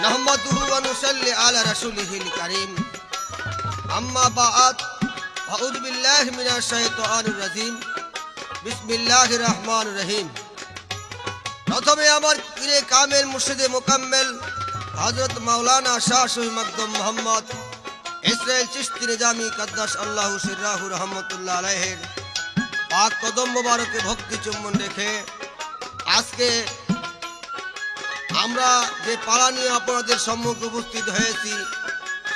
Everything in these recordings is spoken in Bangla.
نحمده ونصلي على رسوله الكريم أما بعد أعوذ بالله من الشيطان الرجيم بسم الله الرحمن الرحيم প্রথমে আমার পীরে কামেল মুর্শিদে মোকাম্মেল হযরত মাওলানা শাহ শহীদ মকদুম মোহাম্মদ ইসরাইল চিশতি নিজামী কদ্দাস আল্লাহু সিররাহু রহমাতুল্লাহ আলাইহির পাক কদম মোবারকে ভক্তি চুম্বন রেখে আজকে আমরা যে পালা নিয়ে আপনাদের সম্মুখে উপস্থিত হয়েছি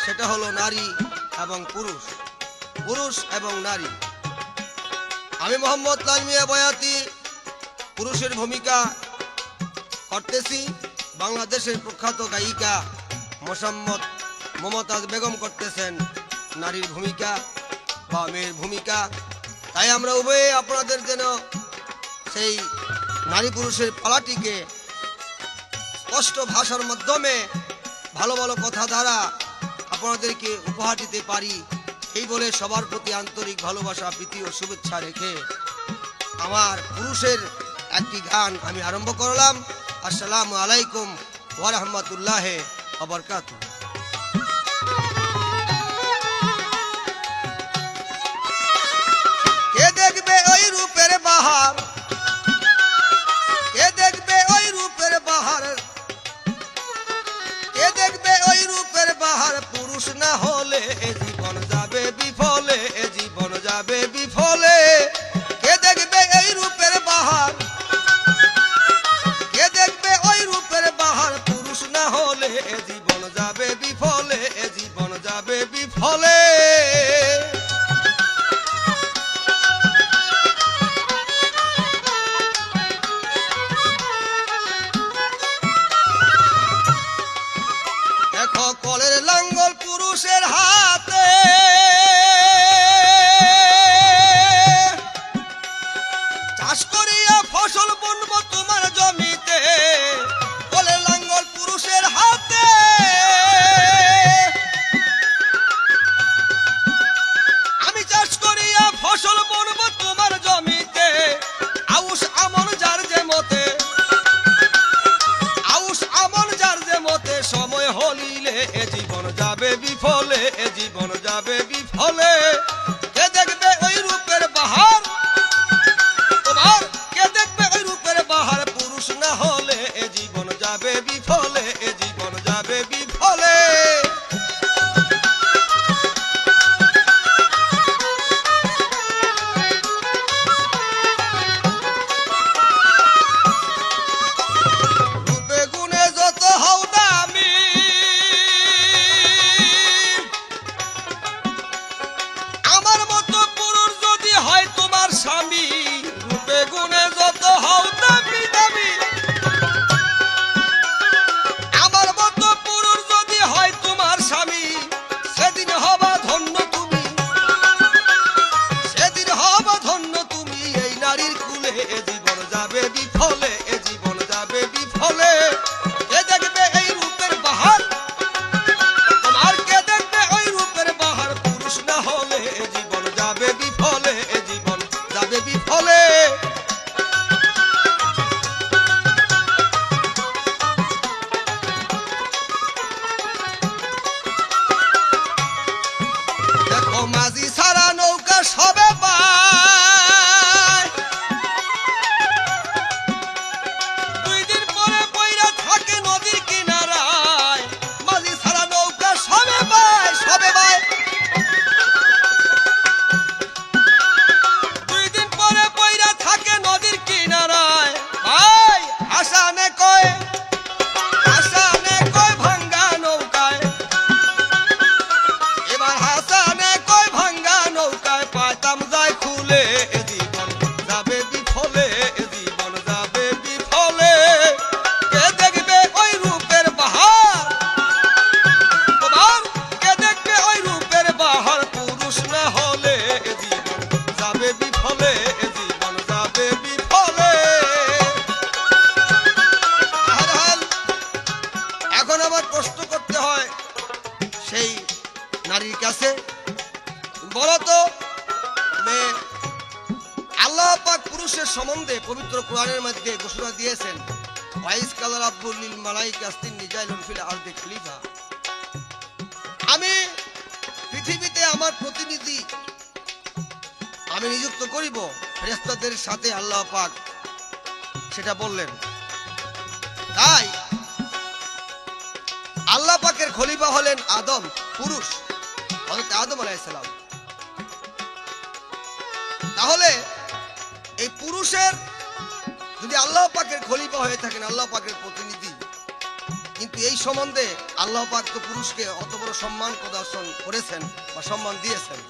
সেটা হলো নারী এবং পুরুষ, পুরুষ এবং নারী। আমি মোহাম্মদ লাল মিয়া বয়াতি পুরুষের ভূমিকা করতেছি, বাংলাদেশের প্রখ্যাত গায়িকা মোসাম্মদ মমতাজ বেগম করতেছেন নারীর ভূমিকা বা মেয়ের ভূমিকা। তাই আমরা উভয়ে আপনাদের যেন সেই নারী পুরুষের পালাটিকে স্পষ্ট ভাষার মাধ্যমে ভালো ভালো কথা দ্বারা আপনাদেরকে উপহার দিতে পারি, এই বলে সবার প্রতি আন্তরিক ভালোবাসা, প্রীতি ও শুভেচ্ছা রেখে আমার পুরুষের একটি গান আমি আরম্ভ করলাম। আসসালামু আলাইকুম ওয়া রাহমাতুল্লাহি ওয়া বারাকাতুহু। কে দেখবে ওই রূপের বাহার, কে দেখবে ওই রূপের বাহার, কে দেখবে ওই রূপের বাহার, পুরুষ না হলে এ জীবন যাবে বিফলে, এ জীবন যাবে বিফলে। কে দেখবে এই রূপের বাহার, কে দেখবে ওই রূপের বাহার, পুরুষ না হলে এ জীবন যাবে বিফলে, এ জীবন যাবে বিফলে। দেখো কলের লাঙ্গল পুরুষের হাতে, চাষ করিয়া ফসল বুনবো তোমার জমিতে। কলের লাঙ্গল পুরুষের হাতে, আমি চাষ করিয়া ফসল বুনবো তোমার জমিতে। আউশ আমন যার যে মতে, আউশ আমন যার যে মতে, সময় হলিলে এ জীবন যাবে বিফলে, এ জীবন যাবে বিফলে। কে দেখবে ওই রূপের বাহার, তোমার কে দেখবে ওই রূপের বাহার, পুরুষ না হলে এ জীবন যাবে বিফলে, এ জীবন যাবে বিফলে। রূপে গুণে যত হও দামি, আমার মতো পুরুষ যদি হয় তোমার স্বামী। রূপে গুণে যত হও দামি দামি, আমার মতো পুরুষ যদি হয় তোমার স্বামী, সেদিন হবা ধন্য তুমি, সেদিন হবা ধন্য তুমি। এই নারীর কুলে এ জীবন যাবে বিফলে, এ জীবন যাবে বিফলে। কে দেখবে এই রূপের বাহার, তোমার কে দেখবে ওই রূপের বাহার, পুরুষ না হলে এ জীবন যাবে বিফলে, এ জীবন যাবে বিফলে। দেখো মাঝি সারা নৌকা সবে পায়, দুই দিন পরে বইরা থাকে নদীর কিনারায়। মাঝি সারা নৌকা সবে পায়, সবে পায়, দুই দিন পরে বইরা থাকে নদীর কিনারায়। ভাই হাসানে কয়, হাসানে কয় ভাঙ্গা নৌকায়, এবার হাসানে কয় ভাঙ্গা নৌকায়, পাইতাম যায় খুলে, এ জীবন যাবে বিফলে, এ জীবন যাবে বিফলে। কে দেখবে ওই রূপের বাহার, তোমার কে দেখবে ওই রূপের বাহার, পুরুষ না হলে এ জীবন যাবে বিফলে, এ জীবন যাবে বিফলে। আহাল, এখন আবার প্রশ্ন করতে হয় সেই নারীর কাছে, বলো তো মেয়ে, আল্লাহ পাক পুরুষের সম্বন্ধে পবিত্র কোরআনের মধ্যে ঘোষণা দিয়েছেন ওয়াইস কালা রাব্বুল লিল মালাইকা আস্তিন্নি জাইলুন ফিল আরদি খলিফা। আমি পৃথিবীতে আমার প্রতিনিধি আমি নিযুক্ত করিব ফেরেশতাদের সাথে, আল্লাহ পাক সেটা বললেন। তাই আল্লাহ পাকের খলিফা হলেন আদম, পুরুষ, হযরত আদম আলাইহিস সালাম। তাহলে এই পুরুষের যদি আল্লাহ পাকের খলিফা হয়ে থাকেন, আল্লাহ পাকের প্রতিনিধি, কিন্তু এই সম্বন্ধে আল্লাহ পাক তো পুরুষকে অত বড় সম্মান প্রদর্শন করেছেন বা সম্মান দিয়েছেন।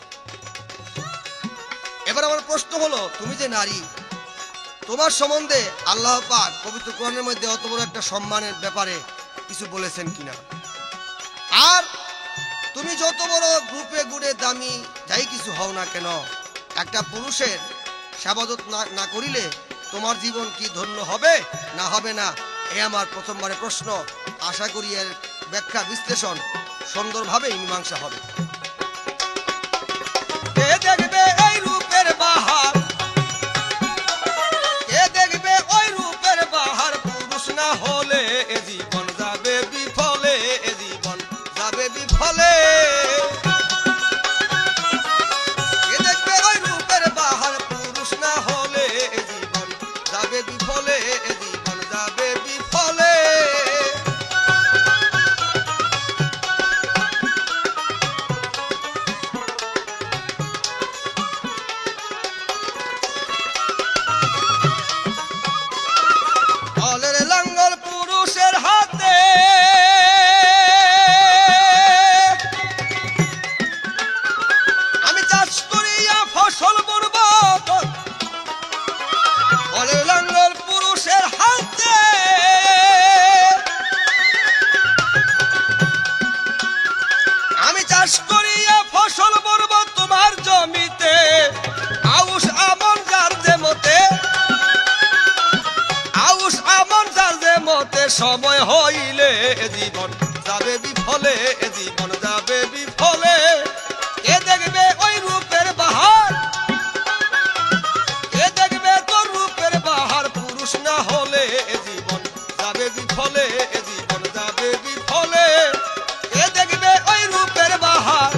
এবার আমার প্রশ্ন হলো, তুমি যে নারী, তোমার সম্বন্ধে আল্লাহ পাক পবিত্র কোরআনের মধ্যে অত বড় একটা সম্মানের ব্যাপারে কিছু বলেছেন কিনা? আর তুমি যত বড় গ্রুপে গুড়ে দামি যাই কিছু হও না কেন, একটা পুরুষের সেবাদত না করিলে তোমার জীবন কি ধন্য হবে না হবে না? এ আমার প্রথমবারে প্রশ্ন। আশা করি এর ব্যাখ্যা বিশ্লেষণ সুন্দরভাবে মীমাংসা হবে। কে দেখবে এই রূপের বাহার, কে দেখবে ওই রূপের বাহার, পুরুষ না হলে এ জীবন যাবে বিফলে, এ জীবন যাবে বিফলে। কে দেখবে ওই রূপের বাহার, পুরুষ না হলে এ জীবন যাবে বিফলে, এ জীবন যাবে বিফলে। লাঙ্গল পুরুষের হাতে, আমি চাষ করিয়া ফসল বুনব। লাঙ্গল পুরুষের হাতে, আমি চাষ করিয়া ফসল বুনব তোমার জমিতে। আউশ আমন যার যে মতে, আউশ আমন যার যে মতে, সময় হইলে এ জীবন যাবে বিফলে, এ জীবন যাবে বিফলে। কে দেখবে ওই রূপের বাহার, কে দেখবে তোর রূপের বাহার, পুরুষ না হলে এ জীবন যাবে বিফলে, এ জীবন যাবে বিফলে। কে দেখবে ওই রূপের বাহার,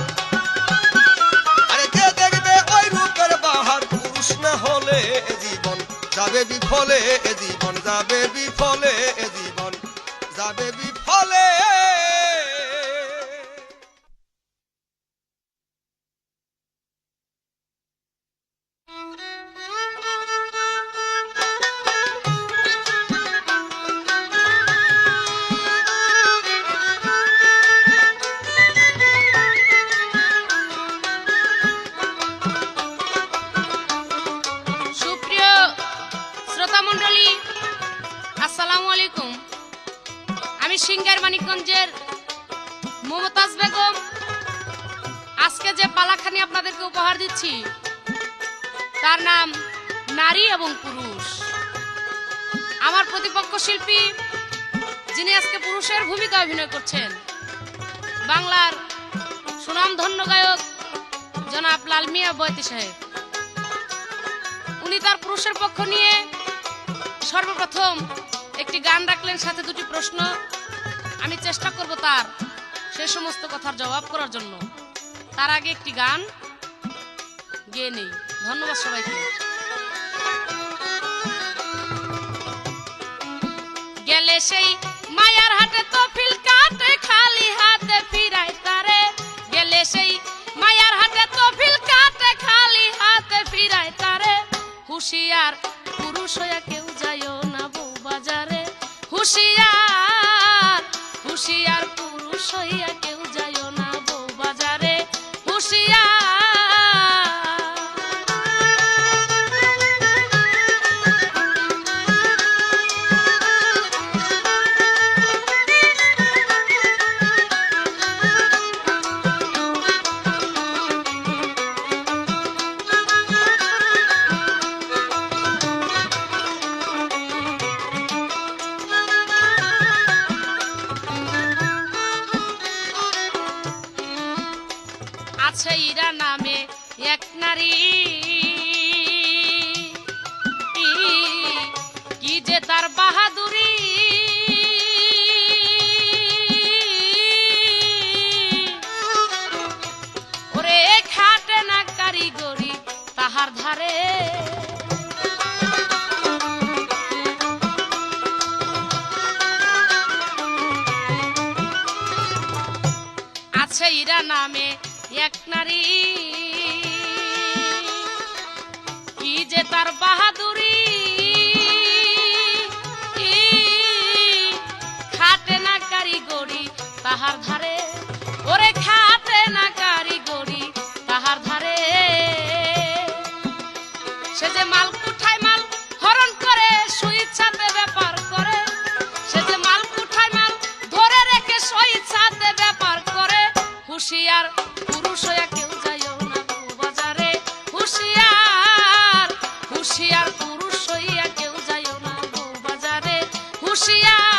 আরে কে দেখবে ওই রূপের বাহার, পুরুষ না হলে এ জীবন যাবে বিফলে, এ জীবন যাবে বিফলে, এ জীবন যাবে বিফলে। সুপ্রিয় শ্রোতা মণ্ডলী, আসসালামু আলাইকুম। আমি সিঙ্গার মানিকগঞ্জের মমতাজ বেগম। আজকে যে পালাখানি আপনাদেরকে উপহার দিচ্ছি তার নাম নারী এবং পুরুষ। আমার প্রতিপক্ষ শিল্পী যিনি আজকে পুরুষের ভূমিকা অভিনয় করছেন, বাংলার সুনামধন্য গায়ক জনাব লাল মিয়া বয়াতি সাহেব। উনি তার পুরুষের পক্ষ নিয়ে সর্বপ্রথম একটি গান রাখলেন, সাথে দুটি প্রশ্ন। আমি চেষ্টা করব তার সে সমস্ত কথার জবাব করার জন্য। তার আগে একটি গান গেয়ে নেই। ধন্যবাদ সবাইকে। গেলে সেই মায়ার হাটে তফিল কাটে, খালি হাতে ফিরাই তারে। গেলে সেই মায়ার হাটে তফিল কাটে, খালি হাতে ফিরাই তারে। হুশিয়ার পুরুষ হইয়া কেউ যাইও না বউ বাজারে। হুশিয়ার হুশিয়ার পুরুষ হইয়া কেউ যাইও না বউ বাজারে। হুশিয়ার। তাহার ধারে আছে ইরা নামে এক নারী কি যে তার বাহাদুরি খাটে না কারিগরি তাহার ধারে ওরে খাটে না কারিগরি তাহার ধারে সে যে মাল কুঠায় মাল হরণ করে সুইচ্ছাতে ব্যাপার করে সে যে মাল কুঠায় মাল ধরে রেখে সুইচ্ছাতে ব্যাপার করে হুঁশিয়ার পুরুষ হইয়া কেউ যাইও না বাজারে হুঁশিয়ার হুঁশিয়ার পুরুষ হইয়া কেউ যাইও না বাজারে হুঁশিয়ার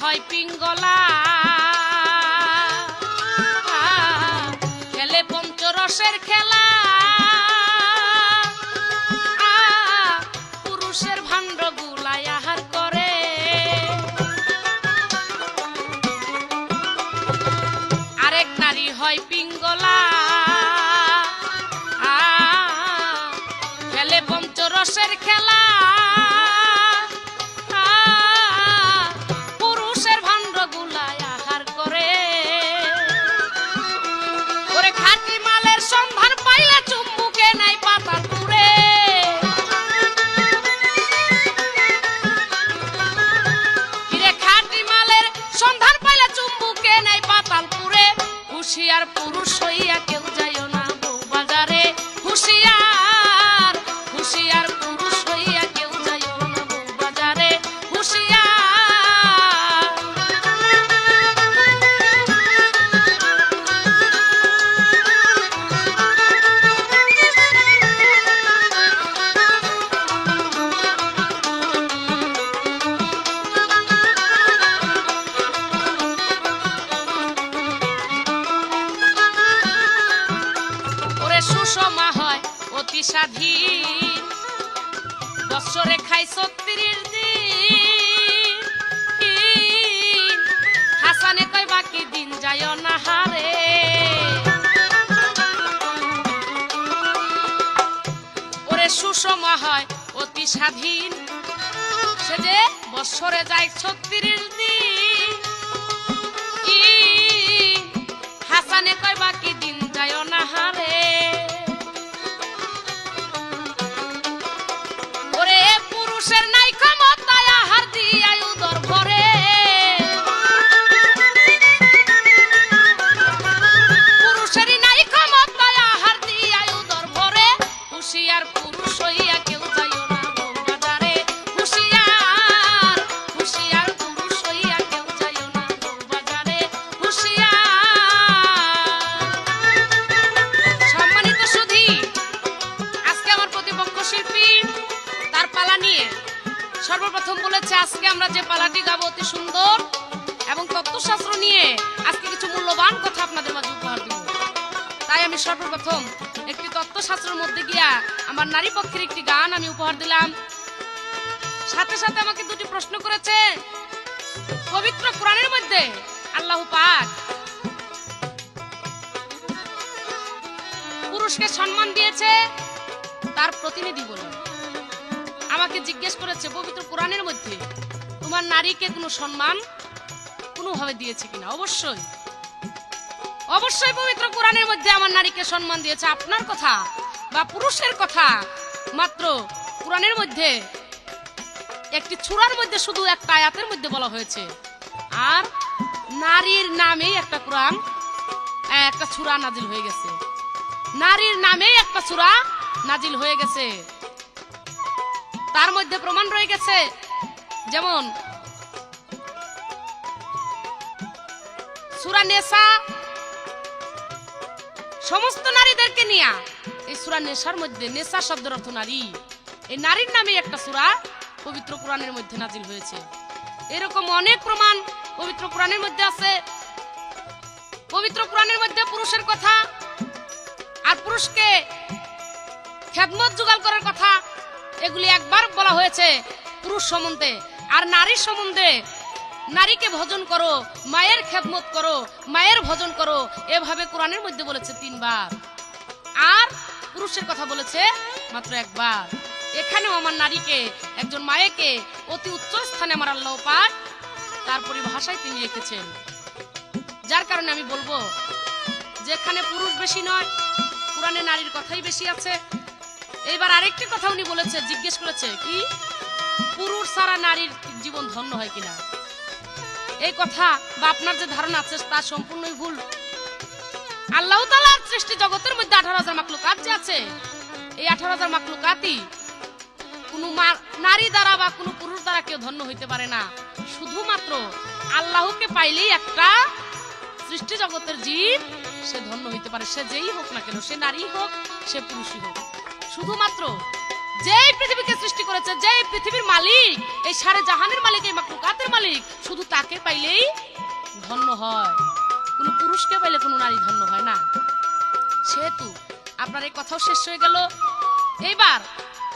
হয় পিঙ্গলা খেলে পঞ্চরসের খেলা পুরুষের ভাণ্ড গুলায় আহার করে আরেক নারী হয় পিঙ্গলা খেলে পঞ্চরসের খেলা হুঁশিয়ার পুরুষ হইয়া কেউ যাইও না বউ বাজারে হুঁশিয়ার হুঁশিয়ার পুরুষ হইয়া কেউ যাইও না বউ বাজারে হুঁশিয়ার সুষমা হয় অতি স্বাধীন বৎসরে খাই ৩৬ দিন হাসানে কয় বাকি দিন যায় না হারে ওরে সুষমা হয় অতি স্বাধীন সে যে বৎসরে যায় ৩৬ দিন হাসানে কয় বাকি দিন যায় না হারে পুরুষের নাই ক্ষমতায় আহার দিয়াই উদর ভরে পুরুষেরই নাই ক্ষমতায় আহার দিয়াই উদর ভরে হুঁশিয়ার পুরুষ হইয়া কেউ যাইও না বউ বাজারে হুঁশিয়ার হুঁশিয়ার পুরুষ হইয়া কেউ যাইও না বউ বাজারে হুঁশিয়ার সম্মানিত সুধী আজকে আমার প্রতিপক্ষ শিল্পী তার পালা নিয়ে সর্বপ্রথম বলেছে আজকে আমরা যে পালাটি গাবো অতি সুন্দর এবং তত্ত্বশাস্ত্র নিয়ে আজকে কিছু মূল্যবান কথা আপনাদের মাঝে উপহার দেব তাই আমি সর্বপ্রথম একটি তত্ত্বশাস্ত্রের মধ্যে গিয়া আমার নারী পক্ষের একটি গান আমি উপহার দিলাম সাথে সাথে আমাকে দুটি প্রশ্ন করেছে পবিত্র কোরআনের মধ্যে আল্লাহ পাক পুরুষকে সম্মান দিয়েছে তার প্রতিনিধি বলে আমাকে জিজ্ঞেস করেছে পবিত্র কোরআনের মধ্যে তোমার নারীকে কোনো সম্মান কোনোভাবে দিয়েছে কিনা অবশ্যই অবশ্যই পবিত্র কোরআনের মধ্যে আমার নারীকে সম্মান দিয়েছে আপনার কথা বা পুরুষের কথা মাত্র কোরআনের মধ্যে একটি সূরার মধ্যে শুধু একটা আয়াতের মধ্যে বলা হয়েছে আর নারীর নামে একটা কোরআন একটা সূরা নাজিল হয়ে গেছে নারীর নামে একটা সূরা নাজিল হয়ে গেছে তার মধ্যে প্রমাণ রয়ে গেছে যেমন সূরা নেসা সমস্ত নারীদেরকে নিয়ে এই সূরা নেসার মধ্যে নেসা শব্দের অর্থ নারী এই নারীর নামে একটা সূরা পবিত্র কোরআনের মধ্যে নাজিল হয়েছে। এরকম অনেক প্রমাণ পবিত্র কোরআনের মধ্যে আছে। পবিত্র কোরআনের মধ্যে পুরুষের কথা আর পুরুষকে খেদমত জোগাড় করার কথা এগুলি একবার বলা হয়েছে পুরুষ সম্বন্ধে। আর নারীর সম্বন্ধে, নারীকে ভজন করো, মায়ের খেদমত করো, মায়ের ভজন করো, এভাবে কোরআনের মধ্যে বলেছে 3 বার। আর পুরুষের কথা বলেছে মাত্র 1 বার। এখানেও আমার নারীকে, একজন মায়েকে অতি উচ্চ স্থানে আমার আল্লাহ পাক তার পরিভাষায় তিনি রেখেছেন। যার কারণে আমি বলবো যেখানে পুরুষ বেশি নয়, কোরআনে নারীর কথাই বেশি আছে। এইবার আরেকটি কথা উনি বলেছে, জিজ্ঞেস করেছে কি পুরুষ ছাড়া নারীর জীবন ধন্য হয় কিনা। এই কথা বা আপনার যে ধারণা আছে তা সম্পূর্ণই ভুল। আল্লাহ তাআলার সৃষ্টি জগতের মধ্যে 18,000 মাখলুকাত যে আছে, এই 18,000 মাখলুকাতই কোনো নারী দ্বারা বা কোনো পুরুষ দ্বারা কেউ ধন্য হইতে পারে না। শুধুমাত্র আল্লাহকে পাইলেই একটা সৃষ্টি জগতের জীব সে ধন্য হইতে পারে, সে যেই হোক না কেন, সে নারী হোক সে পুরুষই হোক। শুধুমাত্র যেই পৃথিবীকে সৃষ্টি করেছে, যেই পৃথিবীর মালিক, এই সারে জাহানের মালিক, এই মাখলুকাতের মালিক, শুধু তাকে পাইলেই ধন্য হয়। কোনো পুরুষকে পাইলে কোনো নারী ধন্য হয় না। সেহেতু আপনার এই কথাও শেষ হয়ে গেল। এইবার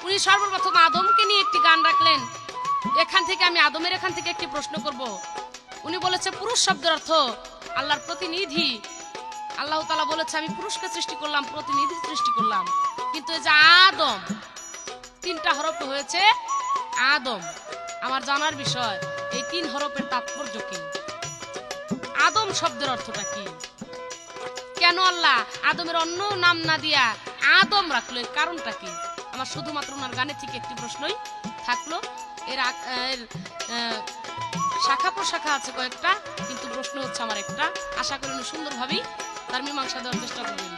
উনি সর্বপ্রথম আদমকে নিয়ে একটি গান রাখলেন। এখান থেকে আমি আদমের এখান থেকে একটি প্রশ্ন করব। উনি বলেছে পুরুষ শব্দের অর্থ আল্লাহর প্রতিনিধি। আল্লাহ তাআলা বলেছে আমি পুরুষকে সৃষ্টি করলাম, প্রতিনিধি সৃষ্টি করলাম। কিন্তু এই যে আদম, 3টা হরফ হয়েছে আদম। আমার জানার বিষয় এই 3 হরফের তাৎপর্য কি, আদম শব্দের অর্থটা কি, কেন আল্লাহ আদমের অন্য নাম না দিয়া আদম রাখলো, এর কারণটা কি? আমার শুধুমাত্র ওনার গানে থেকে একটি প্রশ্নই থাকলো। এর শাখা প্রশাখা আছে কয়েকটা, কিন্তু প্রশ্ন হচ্ছে আমার একটা। আশা করি উনি সুন্দরভাবেই তার মীমাংসা দেওয়ার চেষ্টা করবেন।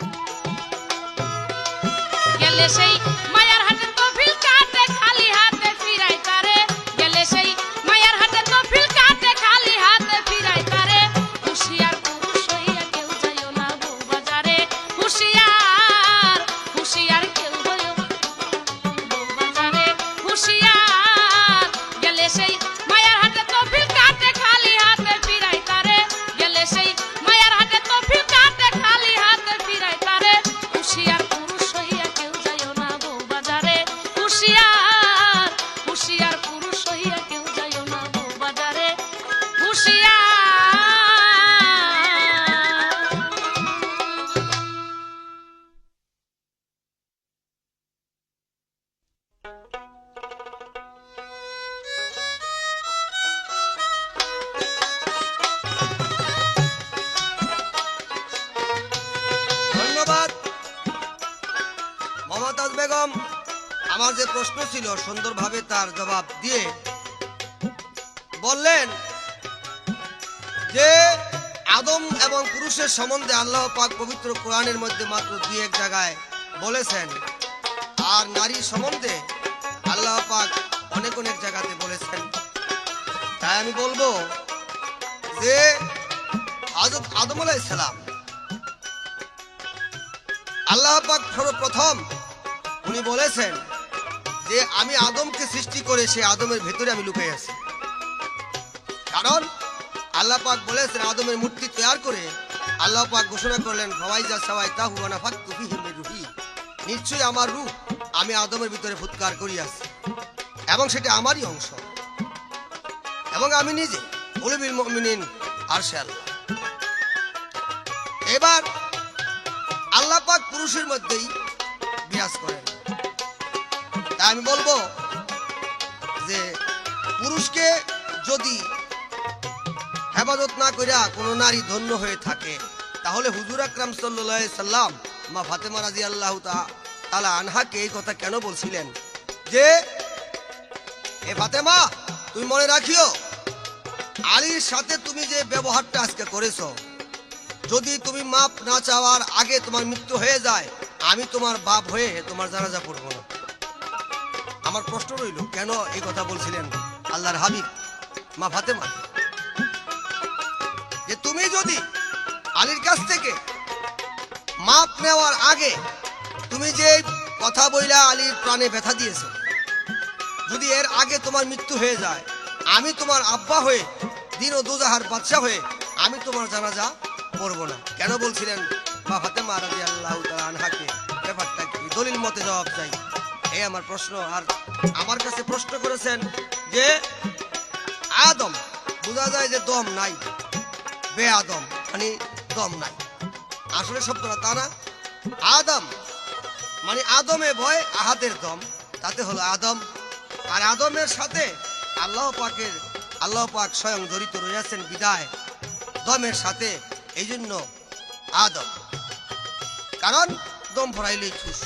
গেলে সেই মায়ার হাতে তফিল কাটে খালি হাতে ফিরাই তারে, গেলে সেই মায়ার হাতে তফিল কাটে খালি হাতে ফিরাই তারে। হুশিয়ার পুরুষ হইয়া কেউ যাইও না বউ বাজারে, হুশিয়ার হুশিয়ার কেউ হইও বউ বাজারে, হুশিয়ার। গেলে সেই মায়ার হাতে তফিল কাটে খালি হাতে ফিরাই তারে, গেলে সেই মায়ার হাতে তফিল কাটে খালি হাতে ফিরাই তারে। হুশিয়ার পুরুষ হইয়া কেউ যাইও না বউ বাজারে, হুশিয়ার হুশিয়ার পুরুষ হইয়া কেউ যাইও না বউ বাজারে, হুশিয়ার। ধন্যবাদ মমতাজ বেগম। আমার যে প্রশ্ন ছিল সুন্দরভাবে তার জবাব দিয়ে বললেন যে আদম এবং পুরুষের সম্বন্ধে আল্লাহ পাক পবিত্র কোরআনের মধ্যে মাত্র 2-1 জায়গায় বলেছেন, আর নারীর সম্বন্ধে আল্লাহ পাক অনেক অনেক জায়গাতে বলেছেন। তাই আমি বলবো যে হযরত আদম আলাইহিস সালাম আল্লাহ পাক সর্বপ্রথম উনি বলেছেন যে আমি আদমকে সৃষ্টি করে সে আদমের ভেতরে আমি লুকিয়ে আছি। কারণ আল্লাহ পাক বলেছেন আদমের মূর্তি তৈরি করে আল্লাহ পাক ঘোষণা করলেন ফাওয়াইজা সাওয়াইতাহু ওয়া নাফাখতু ফীহি মির রূহি, নিশ্চয়ই আমার রূহ আমি আদমের ভিতরে ফুৎকার করিয়াছি এবং সেটা আমারই অংশ, এবং আমি নিজে উলুবিল মুমিনিন আরশে আল্লাহ। এবার আল্লাহ পাক পুরুষের মধ্যেই বিরাজ করেন। তাই আমি বলবো যে পুরুষকে যদি হেফাজত না কইরা কোনো নারী ধন্য হয়ে থাকে, তাহলে হুজুর আকরাম সাল্লাল্লাহু আলাইহি সাল্লাম মা ফাতেমা রাদিয়াল্লাহু তাআলা আনহাকে এই কথা কেন বলছিলেন যে এ ফাতেমা তুমি মনে রাখিও আলীর সাথে তুমি যে ব্যবহারটা আজকে করেছো, যদি তুমি মাপ না চাওয়ার আগে তোমার মৃত্যু হয়ে যায়, আমি তোমার বাপ হয়ে তোমার জানাজা পড়ব না। আমার প্রশ্ন রইল কেন এই কথা বলছিলেন আল্লাহর হাবিব মা ফাতেমা, যে তুমি যদি আলীর কাছ থেকে মাপ নেওয়ার আগে তুমি যে কথা বইলা আলীর প্রাণে ব্যথা দিয়েছো, যদি এর আগে তোমার মৃত্যু হয়ে যায়, আমি তোমার আব্বা হয়ে দিন ও দুজাহার বাদশা হয়ে আমি তোমার জানাজা পড়বো না। কেন বলছিলেন মা ফাতেমা রাদিয়াল্লাহু তাআলা আনহাকে? ব্যাপারটা কি? দলিল মতে জবাব চাই, এই আমার প্রশ্ন। আর আমার কাছে প্রশ্ন করেছেন যে আদম, বোঝা যায় যে দম নাই, বে আদম মানে দম নাই, আসলে শব্দটা তা না। আদম মানে আদমে ভয় আহাদের দম, তাতে হলো আদম। আর আদমের সাথে আল্লাহ পাক স্বয়ং জড়িত রয়েছেন বিদায় দমের সাথে, এই জন্য আদম। কারণ দম ভরাইলেই ঠুস,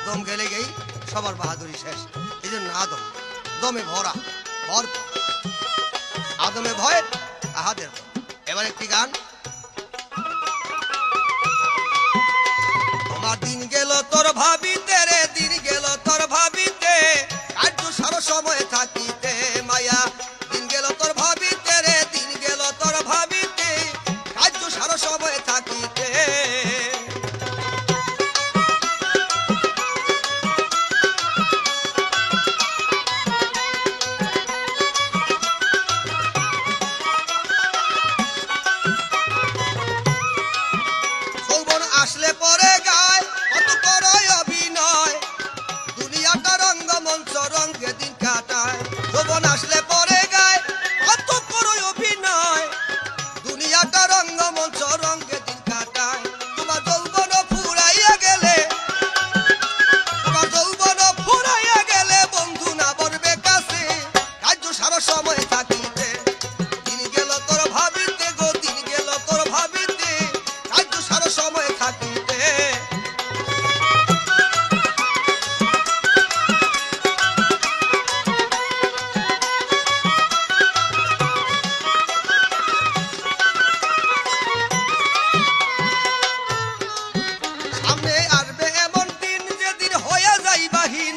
দম গেলে গেই সবার বাহাদুরি শেষ, এই জন্য আদম দমে ভরা, ভরপুর। আদমে ভয় আহাদের দম। এবার একটি গান। তোমার দিন গেল তোর ভাবিতে রে, দিন গেল তোর ভাবিতে, কার্য সার সময় থাকিতে মায়া। দিন গেল তোর ভাবিতে রে, দিন গেল তোর ভাবিতে, কার্য সার সময় থাকিতে। যৌবন আসলে পরে গায় কত করয় অভিনয়, দুনিয়াটা রঙ্গমঞ্চ রঙ্গে দিন কাটায়। যৌবন আসলে পরে গায় কত করয় অভিনয়, দুনিয়াটা রঙ্গমঞ্চ রঙ্গে দিন কাটায়। তোমার যৌবন ফুরাইয়া গেলে, তোমার যৌবন ফুরাইয়া গেলে বন্ধু না বলবে কাছে, কার্য সারা সময় থাকিতে। দিন গেল তোর ভাবিতে গো, দিন গেল তোর ভাবিতে, কার্য সারা সময় থাকিতে। সামনে আসবে এমন দিন যেদিন হয়ে যাইবাহীন,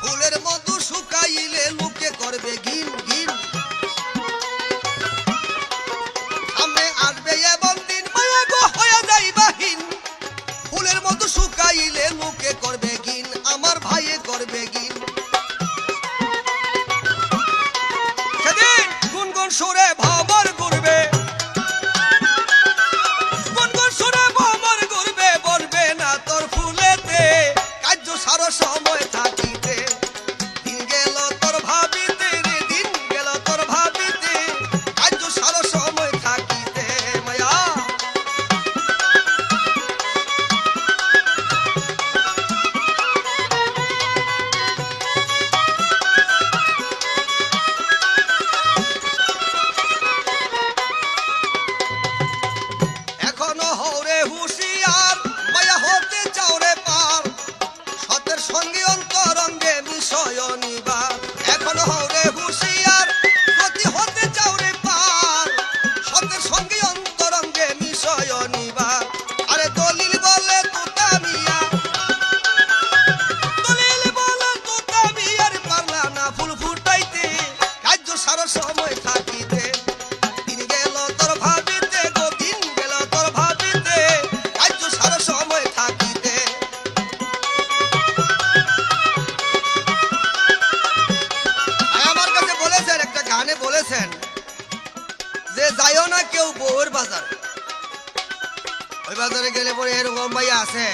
ফুলের মধু শুকাইলে লোকে করবে ঘিন ঘিন। সামনে আসবে এমন দিন মায়া গো হয়ে যাইবাহীন, ফুলের মধু শুকাইলে লোকে করবে ঘিন, আমার ভাইয়ে করবে ঘিন। সেদিন গুনগুন সুরে ভ্রমর ঘুরবে, গুনগুন সুরে ভ্রমর ঘুরবে, বলবে না তোর ফুলেতে, কার্য সারা সময় থাকিতে। দিন গেল তোর ভাবিতে রে, দিন গেল তোর ভাবিতে, কার্য সারা সময় থাকিতে মায়া। এখনো হরে হুঁশিয়ার, মায়া হতে চাও রে পার, সতের সঙ্গে অন্তরঙ্গে বিষয় নিবার। এখনো হরে হুঁশিয়ার, গতি হতে চাও রে পার, সতের সঙ্গে অন্তরঙ্গে বিষয় নিবার। আরে দলিল বলে তুতা মিয়া, দলিল বলে তুতা মিয়ার পারলা না ফুল ফুটাইতে, কার্য সারা সময় থাকিতে। দিন গেল তোর ভাবিতে গো, দিন গেল তোর ভাবিতে, কার্য সারা সময় থাকিতে। আমার কাছে বলেছেন, একটা গানে বলেছেন যে যাইও না কেউ বউয়ের বাজার। ওই বাজারে গেলে পরে এরকম ভাইয়া আছে,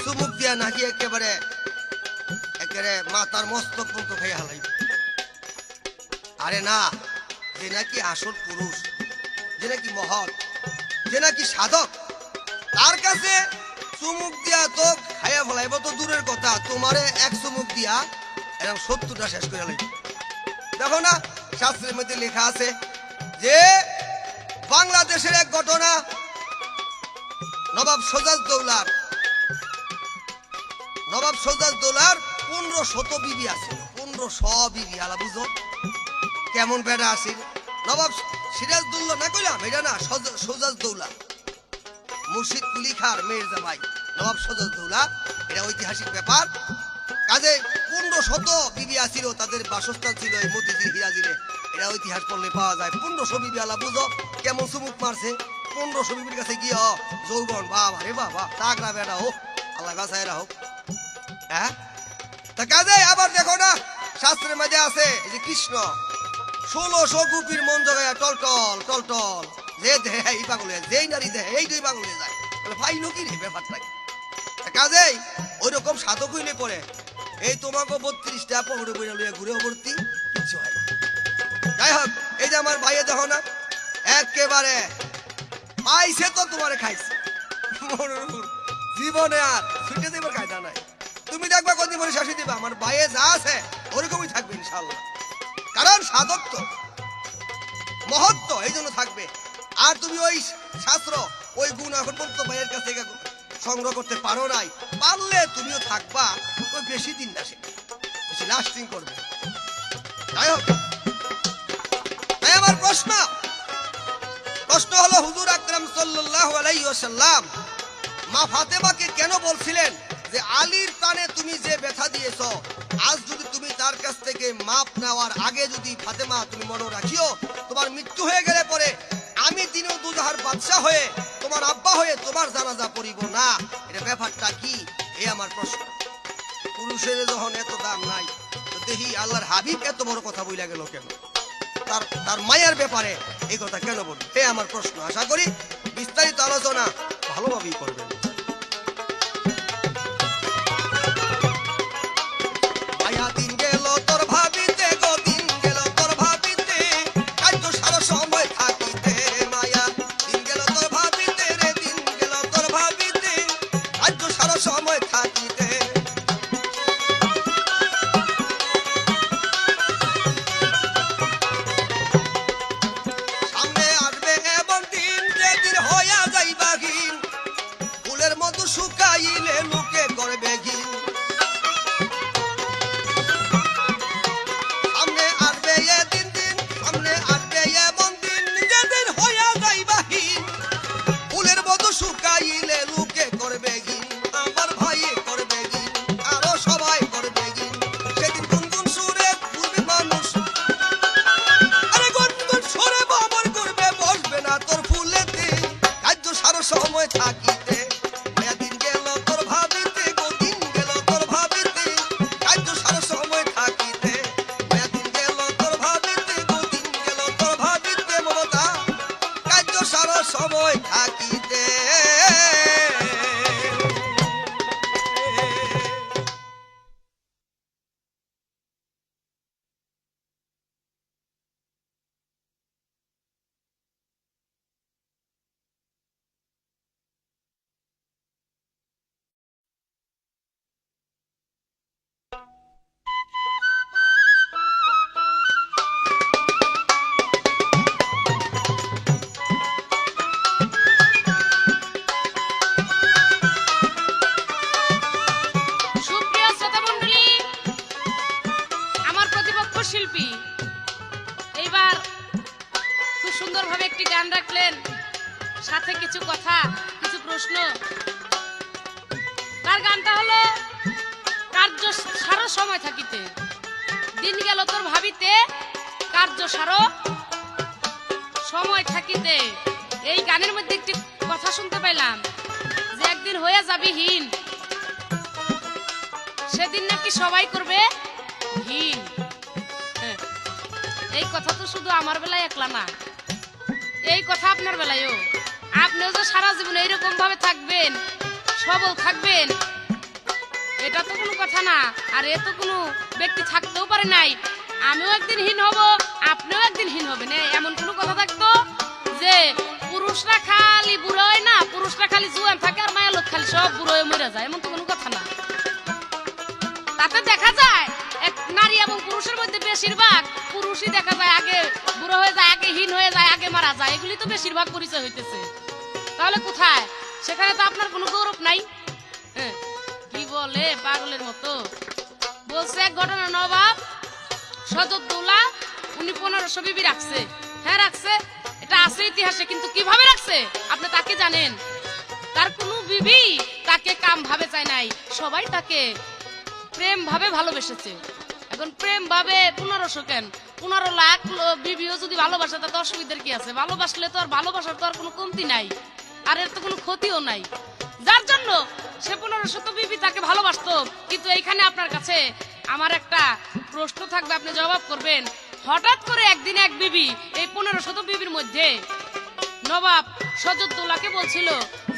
চুমুক দিয়া নাকি একেবারে মাথার মস্তক পর্যন্ত খাইয়া হালাই। আরে না, যে নাকি আসল পুরুষ, যে নাকি মহৎ, যে নাকি সাধক, তার কাছে চুমুক দিয়া তো খাইয়া ফেলাইব তো দূরের কথা, তোমারে এক চুমুক দিয়া এরকম 70টা শেষ করে লাইব। দেখো না, শাস্ত্রের মধ্যে লেখা আছে যে বাংলাদেশের এক ঘটনা, নবাব সিরাজউদ্দৌলার 1500 বিবি আছে, 1500 বিবি। আলা বুঝো কেমন বেড়া আসিল। নবাব সিরাজউদ্দৌলা না কইলাম, এটা না সিরাজউদ্দৌলা, মুর্শিদ কুলি খার মেয়ের জামাই নবাব সিরাজউদ্দৌলা, এটা ঐতিহাসিক ব্যাপার। কাজে 1500 বিবি আছিল, তাদের বাসস্থান ছিল এই মতিঝিল হিরাজিলে, এটা ইতিহাস পড়লে পাওয়া যায়। 1500 বিবি। আলা বুঝো কেমন চুমুক মারছে। 1500 বিবির কাছে গিয়ে যৌবন, বাবা রে বাবা, তাগড়া বেড়া হোক, আল্লাহ বাসায়রা হোক। হ্যাঁ, তা কাজে আবার দেখো না, শাস্ত্রের মধ্যে আছে এই যে কৃষ্ণ 1600 গোপীর মন জগায়া টলটল টলটল যে দেহে এই পাগলে যেই নারী দেহে এই দুই পাগলে যায় বলে ভাই নকি রে ব্যাপারটা কি? কাজেই ওই রকম সাধক হইলে পরে এই তোমাকে 32টা পকড়ে বইরা লইয়া ঘুরে ভর্তি কিছু হয় না। যাই হোক, এই যে আমার ভাইয়ে দেখো না একেবারে পাইছে তো তোমারে খাইছে জীবনে আর ছুটে দেবার কায়দা নাই। তুমি দেখবা কদিন পরে শাসি দিবা আমার ভাইয়ে যা আছে ওরকমই থাকবে ইনশাল্লাহ। কারণ সাধক তো মহত্ব এই জন্য থাকবে। আর তুমি ওই শাস্ত্র ওই গুণ এখন পর্যন্ত ভাইয়ের কাছ থেকে সংগ্রহ করতে পারো নাই, পারলে তুমিও থাকবা ওই বেশি দিন না, সে বেশি লাস্টিং করবে। যাই হোক, তাই আমার প্রশ্ন হলো হুজুর আকরাম সাল্লাল্লাহু আলাইহি ওয়াসাল্লাম মা ফাতেমাকে কেন বলছিলেন যে আলীর প্রাণে তুমি যে ব্যথা দিয়েছো, আজ যদি তুমি তার কাছ থেকে মাপ নেওয়ার আগে যদি ফাতেমা তুমি মনে রাখিও তোমার মৃত্যু হয়ে গেলে পরে আমি দিনেও দুজাহার বাদশা হয়ে তোমার আব্বা হয়ে তোমার জানাজা পড়িব না। এটা ব্যাপারটা কি? এই আমার প্রশ্ন। পুরুষের যখন এত দাম নাই তো দেখি আল্লাহর হাবিব এত বড় কথা বইলা গেল কেন? তার মায়ের ব্যাপারে এই কথা কেন বলি? এই আমার প্রশ্ন। আশা করি বিস্তারিত আলোচনা ভালোভাবেই করবেন। মায়া দিন গেল তোর ভাবিতে, গো দিন গেল তোর ভাবিতে, আজ তো সারা সময় থাকিতে। মায়া দিন গেল তোর ভাবিতে রে, দিন গেল তোর ভাবিতে, আজ তো সারা সময় থাকিতে। সামনে আসবে এমন দিন যেদিন হইয়া যাইবা ঘিন, ফুলের মতো শুকাইলে লোকে করবে ঘিন। সামনে আসবে এদিন দিন, সামনে আসবে এমন দিন যেদিন হইয়া যাইবা ঘিন, ফুলের মতো শুকাইলে লোকে করবে ঘিন। আমার ভাই করবে ঘিন, আরো সবাই করবে ঘিন। সেদিন গুনগুন সুরে ঘুরবে মানুষ, আরে গুনগুন সুরে বাবার করবে, বসবে না তোর ফুলেতে, কার্য সারা সময় থাকিতে। মায়া দিন গেল তোর ভাবিতে, গো দিন গেল তোর ভাবিতে, কার্য সারা সময় থাকিতে। মায়া দিন গেল তোর ভাবিতে, গো দিন গেল তোর ভাবিতে, মমতা কার্য সারা সময় থাকিতে। সুপ্রিয় শ্রোতা মণ্ডলী, আমার প্রতিপক্ষ শিল্পী এইবার খুব সুন্দরভাবে একটি গান রাখলেন, সাথে কিছু কথা, কিছু প্রশ্ন। তার গানটা হলো কার্য সারো সময় থাকিতে, দিন গেল তোর ভাবিতে, কার্য সারো সময় থাকিতে। এই গানের মধ্যে একটি কথা শুনতে পাইলাম যে একদিন হয়ে যাবে হীন, সেদিন নাকি সবাই করবে হীন। হ্যাঁ, এই কথা তো শুধু আমার বেলায় একলা না, এই কথা আপনার বেলায়ও। আপনিও যে সারা জীবন এইরকম ভাবে থাকবেন, সবল থাকবেন, এটা তো কোনো কথা না। আর এ তো কোনো ব্যক্তি থাকতেও পারে নাই। আমিও একদিন হীন হব, আপনিও একদিন হীন হবেন, এমন কোনো কথা থাকতো যে পুরুষরা খালি বুড়ো হয় না, পুরুষরা খালি জুয়ান থাকে আর মায়া লোক খালি সব বুড়ো হয়ে মরে যায়, এমন তো কোনো কথা না। তাতে দেখা যায় এক নারী এবং পুরুষের মধ্যে বেশিরভাগ পুরুষই দেখা যায় আগে বুড়ো হয়ে যায়, আগে হীন হয়ে যায়, আগে মারা যায়, এগুলি তো বেশিরভাগ পরিচয় হইতেছে। তাহলে কোথায়? সেখানে তো আপনার কোনো গৌরব নাই। হ্যাঁ, কি বলে পাগলের মতো বলছে। এক ঘটনা, নবাব সদরদৌলা উনি 1500 বিবি রাখছে। হ্যাঁ রাখছে, এটা আছে ইতিহাসে, কিন্তু কিভাবে রাখছে আপনি তাকে জানেন? তার কোনো বিবি তাকে কাম ভাবে চায় নাই, সবাই তাকে প্রেম ভাবে ভালোবেসেছে। এখন প্রেম ভাবে 1500 কেন, 15 লাখ বিবিও যদি ভালোবাসে তাতে অসুবিধার কি আছে? ভালোবাসলে তো আর ভালোবাসার তো আর কোনো কমতি নাই, আর এর তো কোনো ক্ষতিও নাই। যার জন্য সে 1500 বিবি তাকে ভালোবাসতো। কিন্তু এইখানে আপনার কাছে আমার একটা প্রশ্ন থাকবে, আপনি জবাব করবেন। হঠাৎ করে একদিন এক বিবি এই 1500 বিবির মধ্যে নবাব সজদুল্লাহকে বলছিল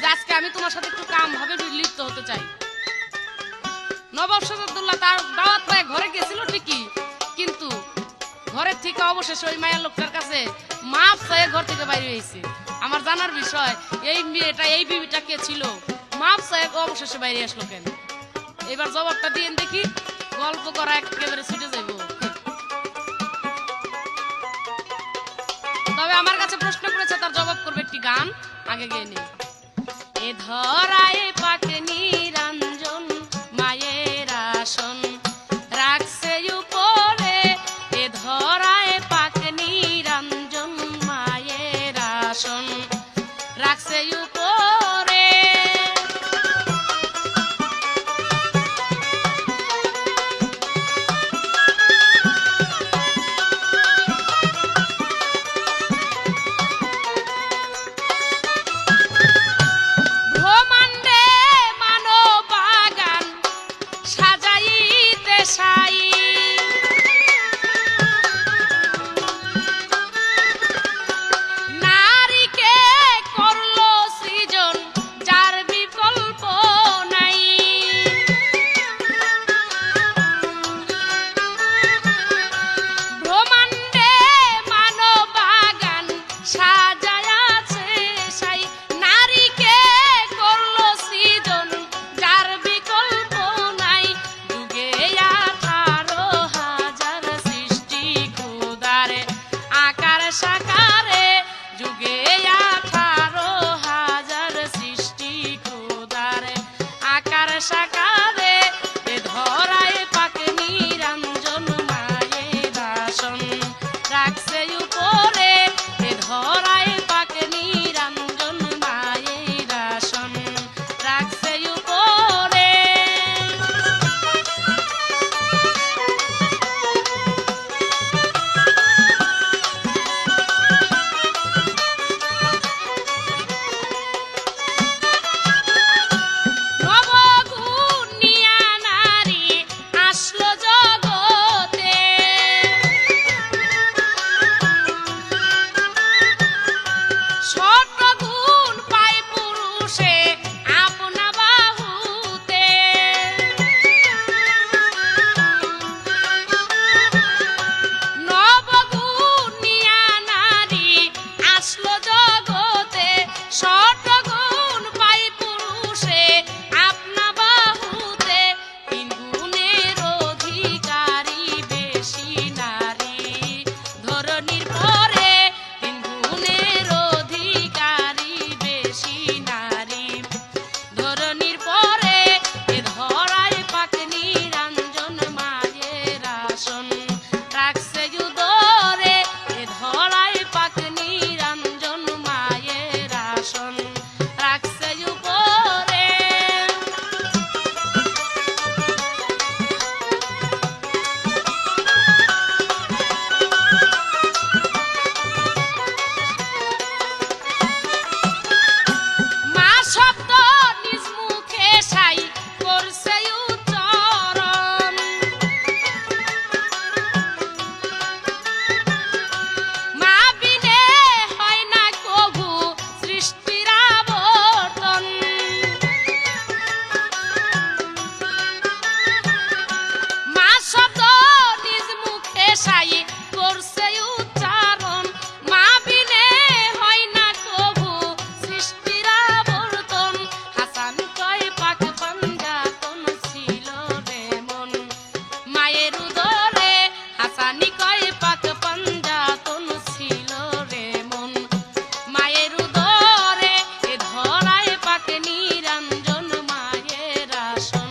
যে আজকে আমি তোমার সাথে একটু কাম ভাবে লিপ্ত হতে চাই। নবাব সজদুল্লাহ তার দাওয়াত পায় ঘরে গেছিল ঠিকই, কিন্তু ঘরের থেকে অবশেষে ওই মায়ের লোকটার কাছে মাপ চাইয়ে ঘর থেকে বাইরে হয়েছে। আমার জানার বিষয় এই মেয়েটা, এই বিবিটা কে ছিল, মাপ চাইয়ে অবশেষে বাইরে আসলো কেন? এবার জবাবটা দিয়ে দেখি, গল্প করা একেবারে ছুটে যাইব। তবে আমার কাছে প্রশ্ন করেছে, তার জবাব করবে একটি গান, আগে গিয়ে নেই। এ ধরায় পাকে নিরঞ্জন মায়ের আসন রাখছে উপরে, এ ধরায় পাকে নিরঞ্জন মায়ের আসন রাখছে উপরে। ব্রহ্মাণ্ডে মানব বাগান সাজাইতে সাই, নারীকে করলো সৃজন যার বিকল্প নাই। ব্রহ্মাণ্ডে মানব বাগান সাজায়াছে সাই, নারীকে করলো সৃজন যার বিকল্প নাই। যুগে 18,000 সৃষ্টি খুদারে আকার সাকারে, যুগে 18,000 সৃষ্টি খুদারে আকার সাকারে। এ ধরায় পাকে নিরঞ্জন মায়ের আসন রাখছে উপরে, এ ধরায় পাকে নিরঞ্জন মায়ের আসন রাখছে উপরে। নবগুণিয়া নারী আসলো জগতে, সর্বগুণ পায় পুরুষে আপনা বাহুতে। নবগুণিয়া নারী আসলো জগতে, সর্বগুণ পায় পুরুষে আপনা বাহুতে। 3 গুণের অধিকারী বেশি নারী ধরনীর পরে, 3 গুণের অধিকারী বেশি নারী ধরনীর পরে। এ ধরায় পাকে নিরঞ্জন মায়ের আসন রাখছে উদরে, এ ধরায় পাকে নিরঞ্জন মায়ের আসন রাখছে উপরে। মা শব্দ নিজ মুখে সাই করছে উচ্চারণ, মা বিনে হয় না কভু সৃষ্টির আবর্তন। মা শব্দ নিজ মুখে সাই করছে উচ্চারণ, মা বিনে হয় না কভু সৃষ্টির আবর্তন। হাসান কয় পাক পাঞ্জাতন ছিল রে মন মায়ের উদরে, হাসানি কয় পাক পাঞ্জাতন ছিল রে মন মায়ের উদরে। এ ধরায় পাকে নিরঞ্জন মায়ের আসন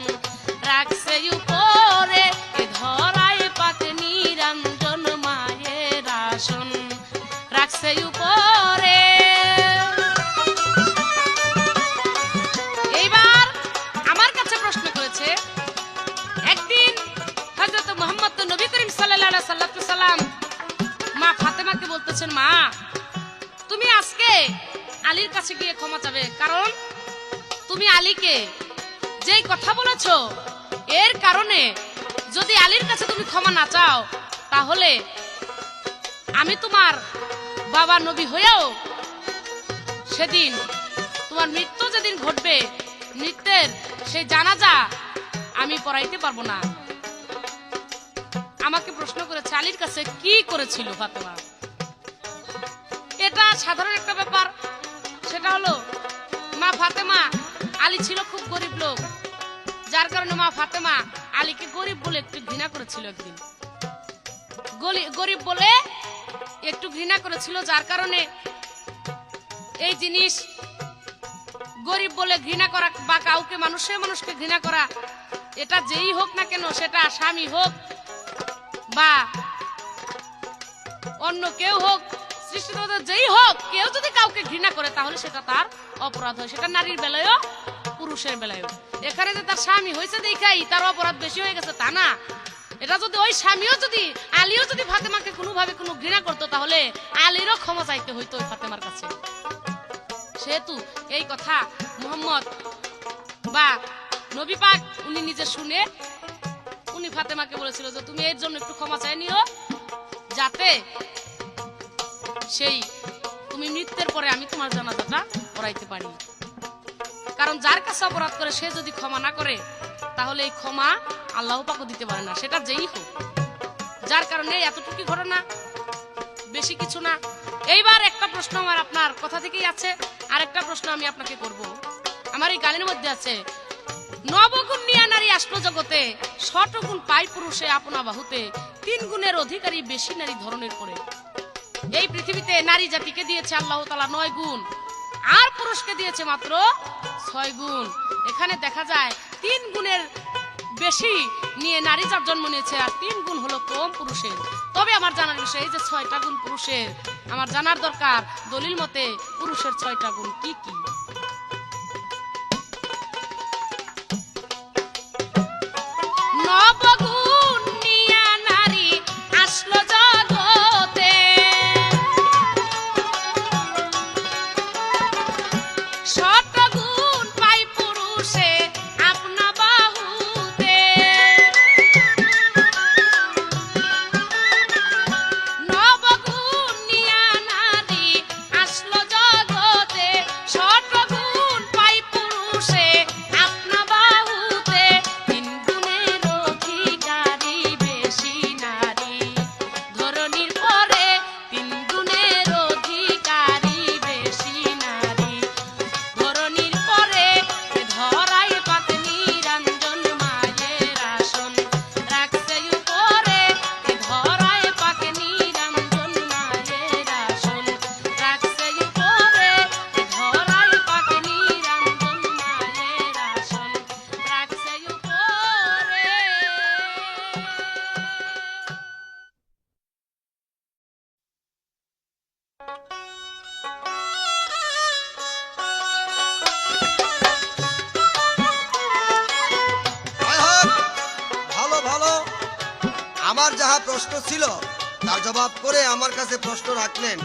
রাখছে উপরে, এ ধরায় পাকে নিরঞ্জন মায়ের আসন রাখছে উপরে। এইবার আমার কাছে প্রশ্ন করেছে, একদিন হযরত মুহাম্মদ নবী করিম সাল্লাল্লাহু আলাইহি সাল্লাম মা ফাতেমাকে বলতেছেন, মা তুমি আজকে আলীর কাছে গিয়ে ক্ষমা চাবে, কারণ তুমি আলীকে যেই কথা বলেছো এর কারণে যদি আলীর কাছে তুমি ক্ষমা না চাও, তাহলে আমি তোমার বাবা নবী হয়েও সেদিন তোমার মৃত্যু যেদিন ঘটবে, মৃত্যুর সেই জানাজা আমি পড়াইতে পারবো না। আমাকে প্রশ্ন করেছে আলীর কাছে কি করেছিল ফাতেমা। এটা সাধারণ একটা ব্যাপার, সেটা হলো মা ফাতেমা, আলী ছিল খুব গরিব লোক, যার কারণে মা ফাতেমা আলীকে গরিব বলে একটু ঘৃণা করেছিল। একদিন গরিব বলে একটু ঘৃণা করেছিল, যার কারণে এই জিনিস গরিব বলে ঘৃণা করা বা কাউকে মানুষকে ঘৃণা করা, এটা যেই হোক না কেন, সেটা স্বামী হোক বা অন্য কেউ হোক, সৃষ্টিকর্তা যেই হোক, কেউ যদি কাউকে ঘৃণা করে তাহলে সেটা তার অপরাধ হয়। সেটা নারীর বেলায়ও পুরুষের বেলায়ও। এখানে যে তার স্বামী হয়েছে দেখাই তার অপরাধ বেশি হয়ে গেছে তা না। এটা যদি ওই স্বামীও যদি আলীও যদি ফাতেমাকে কোনোভাবে কোনো ঘৃণা করতো, তাহলে আলীরও ক্ষমা চাইতে হইতো ওই ফাতেমার কাছে। সেহেতু এই কথা মুহাম্মদ বা নবী পাক উনি নিজে শুনে উনি ফাতেমাকে বলেছিল যে তুমি এর জন্য একটু ক্ষমা চাই নিও, যাতে সেই তুমি মৃত্যুর পরে আমি তোমার জানাজাটা পড়াইতে পারি। কারণ যার কাছে অপরাধ করে সে যদি ক্ষমা না করে, তাহলে এই ক্ষমা আল্লাহ পাকও দিতে পারে না, সেটা যেই হোক। যার কারণে এতটুকু ঘটনা, বেশি কিছু না। এইবার একটা প্রশ্ন আমার আপনার কথা থেকেই আছে, আরেকটা প্রশ্ন আমি আপনাকে করব। আমার এই গানের মধ্যে আছে, নবগুণ নিয়া নারী আসলো জগতে, শতগুণ পাই পুরুষে আপনা বাহুতে, 3 গুণের অধিকারী বেশি নারী ধরনের পরে। এই পৃথিবীতে নারী জাতিকে দিয়েছে আল্লাহ তাআলা 9 গুণ, আর পুরুষকে দিয়েছে মাত্র 6 গুণ। এখানে দেখা যায় 3 গুণের বেশি নিয়ে নারী যার জন্ম নিয়েছে, আর 3 গুণ হলো কম পুরুষের। তবে আমার জানার বিষয় এই যে 6টা গুণ পুরুষের, আমার জানার দরকার দলিল মতে পুরুষের 6টা গুণ কি কি। নবগুণ নিয়া নারী আসলো জগতে, শতগুণ পাই পুরুষে আপনা বাহুতে। নবগুণ নিয়া নারী আসলো জগতে, শতগুণ পাই পুরুষে আপনা বাহুতে, 3 গুণের অধিকারী বেশি নারী ধরনীর পরে, 3 গুণের অধিকারী বেশি নারী ধরনীর পরে। ধরাই পাতে নিরঞ্জন মায়ের আসন রাখছে উপরে, ধরাই পাকে নিরঞ্জন মায়ের আসন রাখছে উপরে, ধরাই পাকে নিরঞ্জন মায়ের আসন রাখছে উপরে। জয় হোক। ভালো ভালো, আমার যাহা প্রশ্ন ছিল তার জবাব করে আমার কাছে প্রশ্ন রাখলেন।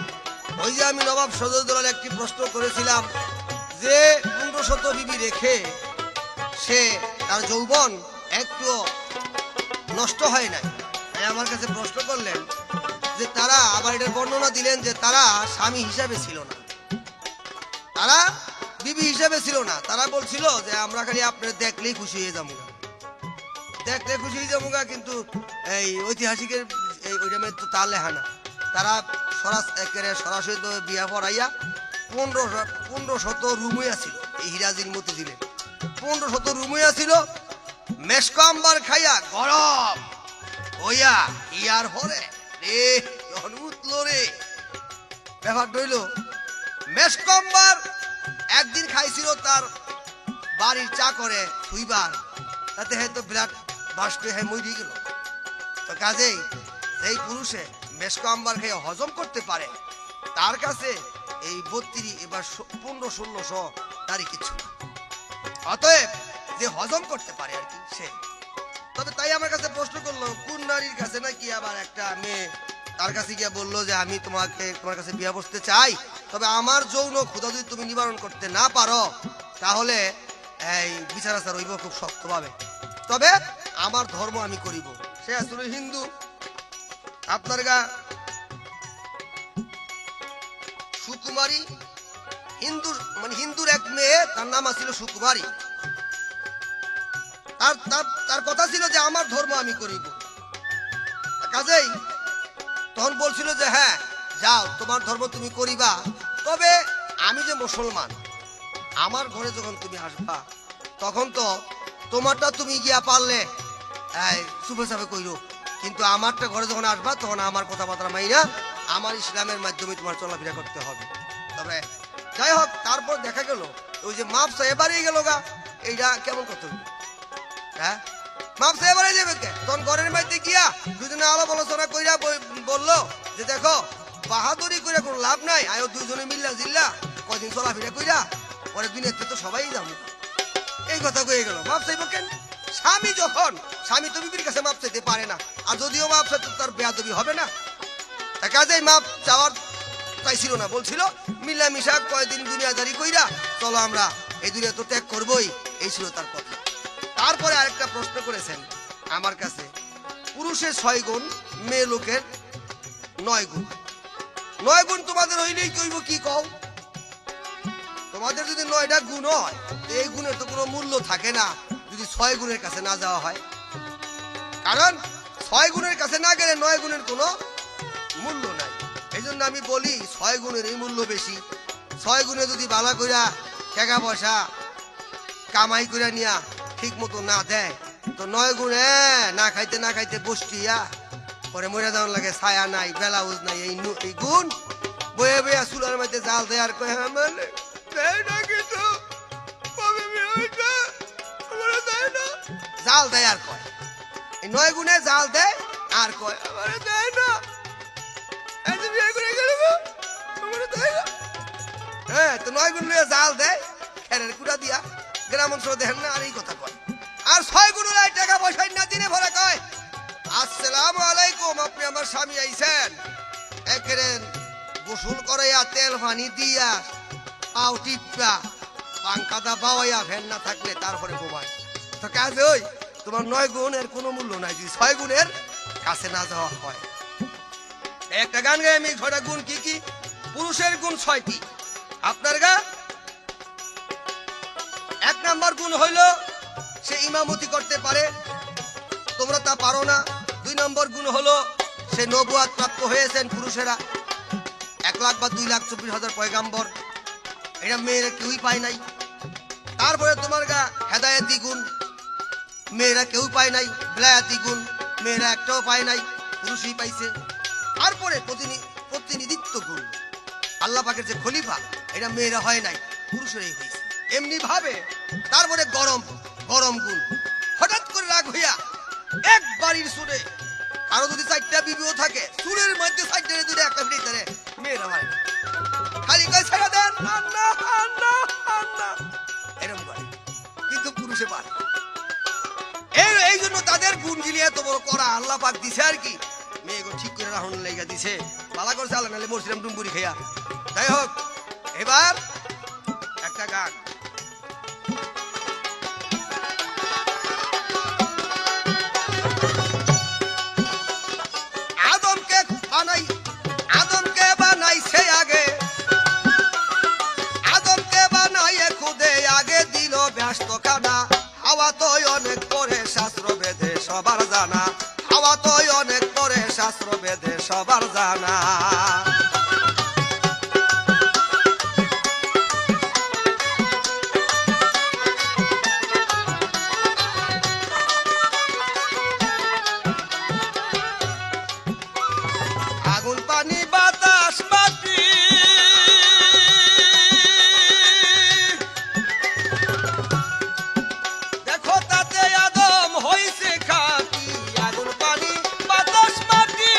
ওই যে আমি নবাব সজদুলাল একটি প্রশ্ন করেছিলাম যে 1500 বিবি রেখে সে তার যৌবন একটু নষ্ট হয় নাই, তাই আমার কাছে প্রশ্ন করলেন যে তারা আবার এটার বর্ণনা দিলেন যে তারা স্বামী হিসাবে ছিল না, তারা বিবি হিসাবে ছিল না। তারা বলছিল যে আমরা খালি আপনার দেখলেই খুশি হয়ে যাবো, দেখলে খুশি হয়ে যাবো, কিন্তু এই ঐতিহাসিকের ওইটা তো তা লেখা না। তারা সরাসরি তো বিয়া পড়াইয়া 1500 রুমইয়া ছিল এই হিরাজির মতিঝিলে, 1500 রুমইয়া ছিল। মেশকাম্বার খাইয়া গরম হইয়া ইয়ার হরে রে যখন উঠলো রে, ব্যাপার রইল মেশকাম্বার একদিন খাইছিল তার বাড়ির চা করে থুইবার, তাতে হয়তো বিরাট বাস্টে হ্যাঁ মরি গেল। তো কাজেই যেই পুরুষে মেশকাম্বার খেয়ে হজম করতে পারে, তার কাছে এই 32 এবার 1500-1600 তারই কিছু না। অতএব যে হজম করতে পারে আর কি সে। তবে তাই আমার কাছে প্রশ্ন করলো কোন নারীর কাছে নাকি আবার একটা মেয়ে তার কাছে গিয়ে বললো যে আমি তোমার কাছে বিয়ে বসতে চাই, তবে আমার যৌন ক্ষুধা যদি তুমি নিবারণ করতে না পারো, তাহলে এই বিচার আচার হইব খুব শক্তভাবে। তবে আমার ধর্ম আমি করিব। সে আসলে হিন্দু। আপনার গা সুকুমারী, হিন্দুর মানে হিন্দুর এক মেয়ে, তার নাম ছিল সুকুমারী। তার তার তার কথা ছিল যে আমার ধর্ম আমি করিব। কাজেই তখন বলছিল যে হ্যাঁ যাও, তোমার ধর্ম তুমি করিবা, তবে আমি যে মুসলমান, আমার ঘরে যখন তুমি আসবা তখন তো তোমারটা তুমি গিয়া পারলে চুপে চাপে কইরো, কিন্তু আমারটা ঘরে যখন আসবা তখন আমার কথাবার্তা মাইনা আমার ইসলামের মাধ্যমে তোমার চলাফেরা করতে হবে। তবে যাই হোক, তারপর দেখা গেল ওই যে মাপসা এবারেই গেল গা। এইটা কেমন কথা? হ্যাঁ, মাপসা এবারে যাবে কে? তখন ঘরের মধ্যে গিয়া দুজনে আলাপ আলোচনা কইরা বললো যে দেখো, বাহাদুরি কইরা কোনো লাভ নাই, আয়ো দুজনে মিল্লা জিল্লা কয়দিন চলাফেরা কইরা পরে দুনিয়াতে তো সবাই যাবো। এই কথা কয়ে গেল। মাপ চাইব কেন? স্বামী যখন, স্বামী তো বিবির কাছে মাপ চাইতে পারে না, আর যদিও মাপ চাইতে তার বেয়াদবি হবে না। তা কাজেই মাপ চাওয়ার চাইছিল না, বলছিল মিলামিশা কয়দিন দুনিয়াদারি কইরা চলো আমরা এই দুনিয়া তো ত্যাগ করবোই, এই ছিল তার কথা। তারপরে আরেকটা প্রশ্ন করেছেন আমার কাছে, পুরুষের 6 গুণ, মেয়ে লোকের 9 গুণ। 9 গুণ তোমাদের হইলেই কইব কি কও? তোমাদের যদি 9টা গুণ হয়, এই গুণের তো কোনো মূল্য থাকে না যদি 6 গুণের কাছে না যাওয়া হয়। কারণ 6 গুণের কাছে না গেলে 9 গুণের কোনো মূল্য নাই। এই জন্য আমি বলি 6 গুণের এই মূল্য বেশি। 6 গুণে যদি বালা কইরা টাকা পয়সা কামাই কইরা নিয়া ঠিক মতো না দেয়, তো 9 গুণে না খাইতে না খাইতে বসটিয়া পরে মরে যাওয়ার লাগে, ছায়া নাই, ব্লাউজ নাই। এই গুণ বয়ে বয়ে চুলার মধ্যে জাল দেয় আর কয় মানে জাল দেয় আর কয়, এই 9 গুণে জাল দেয় আর কয় আমারে দেয় না। হ্যাঁ, তো 9 গুণ নিয়ে জাল দেয় খেরের কুড়া দিয়া, গ্রাম অঞ্চল দেখেন না, আর এই কথা কয়। আর 6 গুণ টাকা পয়সা না দিনে ভরে কয় আসসালামু আলাইকুম, আপনি আমার স্বামী আইছেন, একেরে গোসল করাইয়া তেল পানি দিয়া পাও টিপা পাঙ্কাদা বাওয়াইয়া ফ্যান না থাকলে তারপরে ঘুমায়। তো কাজে ওই তোমার 9 গুণের কোনো মূল্য নাই যদি 6 গুণের কাছে না যাওয়া হয়। একটা গান গাই আমি, 6টা গুণ কি কি? পুরুষের গুণ 6টি। আপনার গা 1 নাম্বার গুণ হইল সে ইমামতি করতে পারে, তোমরা তা পারো না। 2 নম্বর গুণ হলো সে নবুয়াত প্রাপ্ত হয়েছেন পুরুষেরা, 1 লাখ বা 2,24,000 পয়গাম্বর, এটা মেয়েরা কেউই পায় নাই। তারপরে তোমার গা হেদায়েতি গুণ, মেয়েরা কেউ পায় নাই। বেলায়াতি গুণ, মেয়েরা একটাও পায় নাই, পুরুষই পাইছে। তারপরে প্রতিনিধিত্ব গুণ, আল্লাহ পাকের যে খলিফা, এটা মেয়েরা হয় নাই, পুরুষেরাই হয়েছে। এমনি ভাবে তারপরে গরম গুণ, হঠাৎ করে রাগ হইয়া এক বাড়ির সুরে, আরো যদি 4টা বিবিও থাকে, সুরের মধ্যে 4টা দূরে একটা ভিড়ে ধরে, মেয়েরা হয় না, খালি কয় ছেড়ে দেন আন্না আন্না আন্না, এরকম করে, কিন্তু পুরুষে পারে। এই জন্য তাদের গুণ গিলিয়ে এত বড় করা আল্লাহ পাক দিছে আর কি, মেয়েকে ঠিক করে রাখুন লেগে দিছে, পালা করছে আল্লাহ, নাহলে মরছিলাম ডুম্বুরি খেয়া। যাই হোক, এবার একটা গান। আদমকে বানাইছে আগে, আদমকে বানাইয়ে খুদে আগে দিল ব্যস্ত খানা, হাওয়া তো অনেক পরে শাস্ত্র বেদে সবার জানা, হাওয়া তো অনেক পরে শাস্ত্র বেদে সবার জানা। আগুন পানি বাতাস মাটি, দেখো তাতে আদম হইছে খাঁটি। আগুন পানি বাতাস মাটি,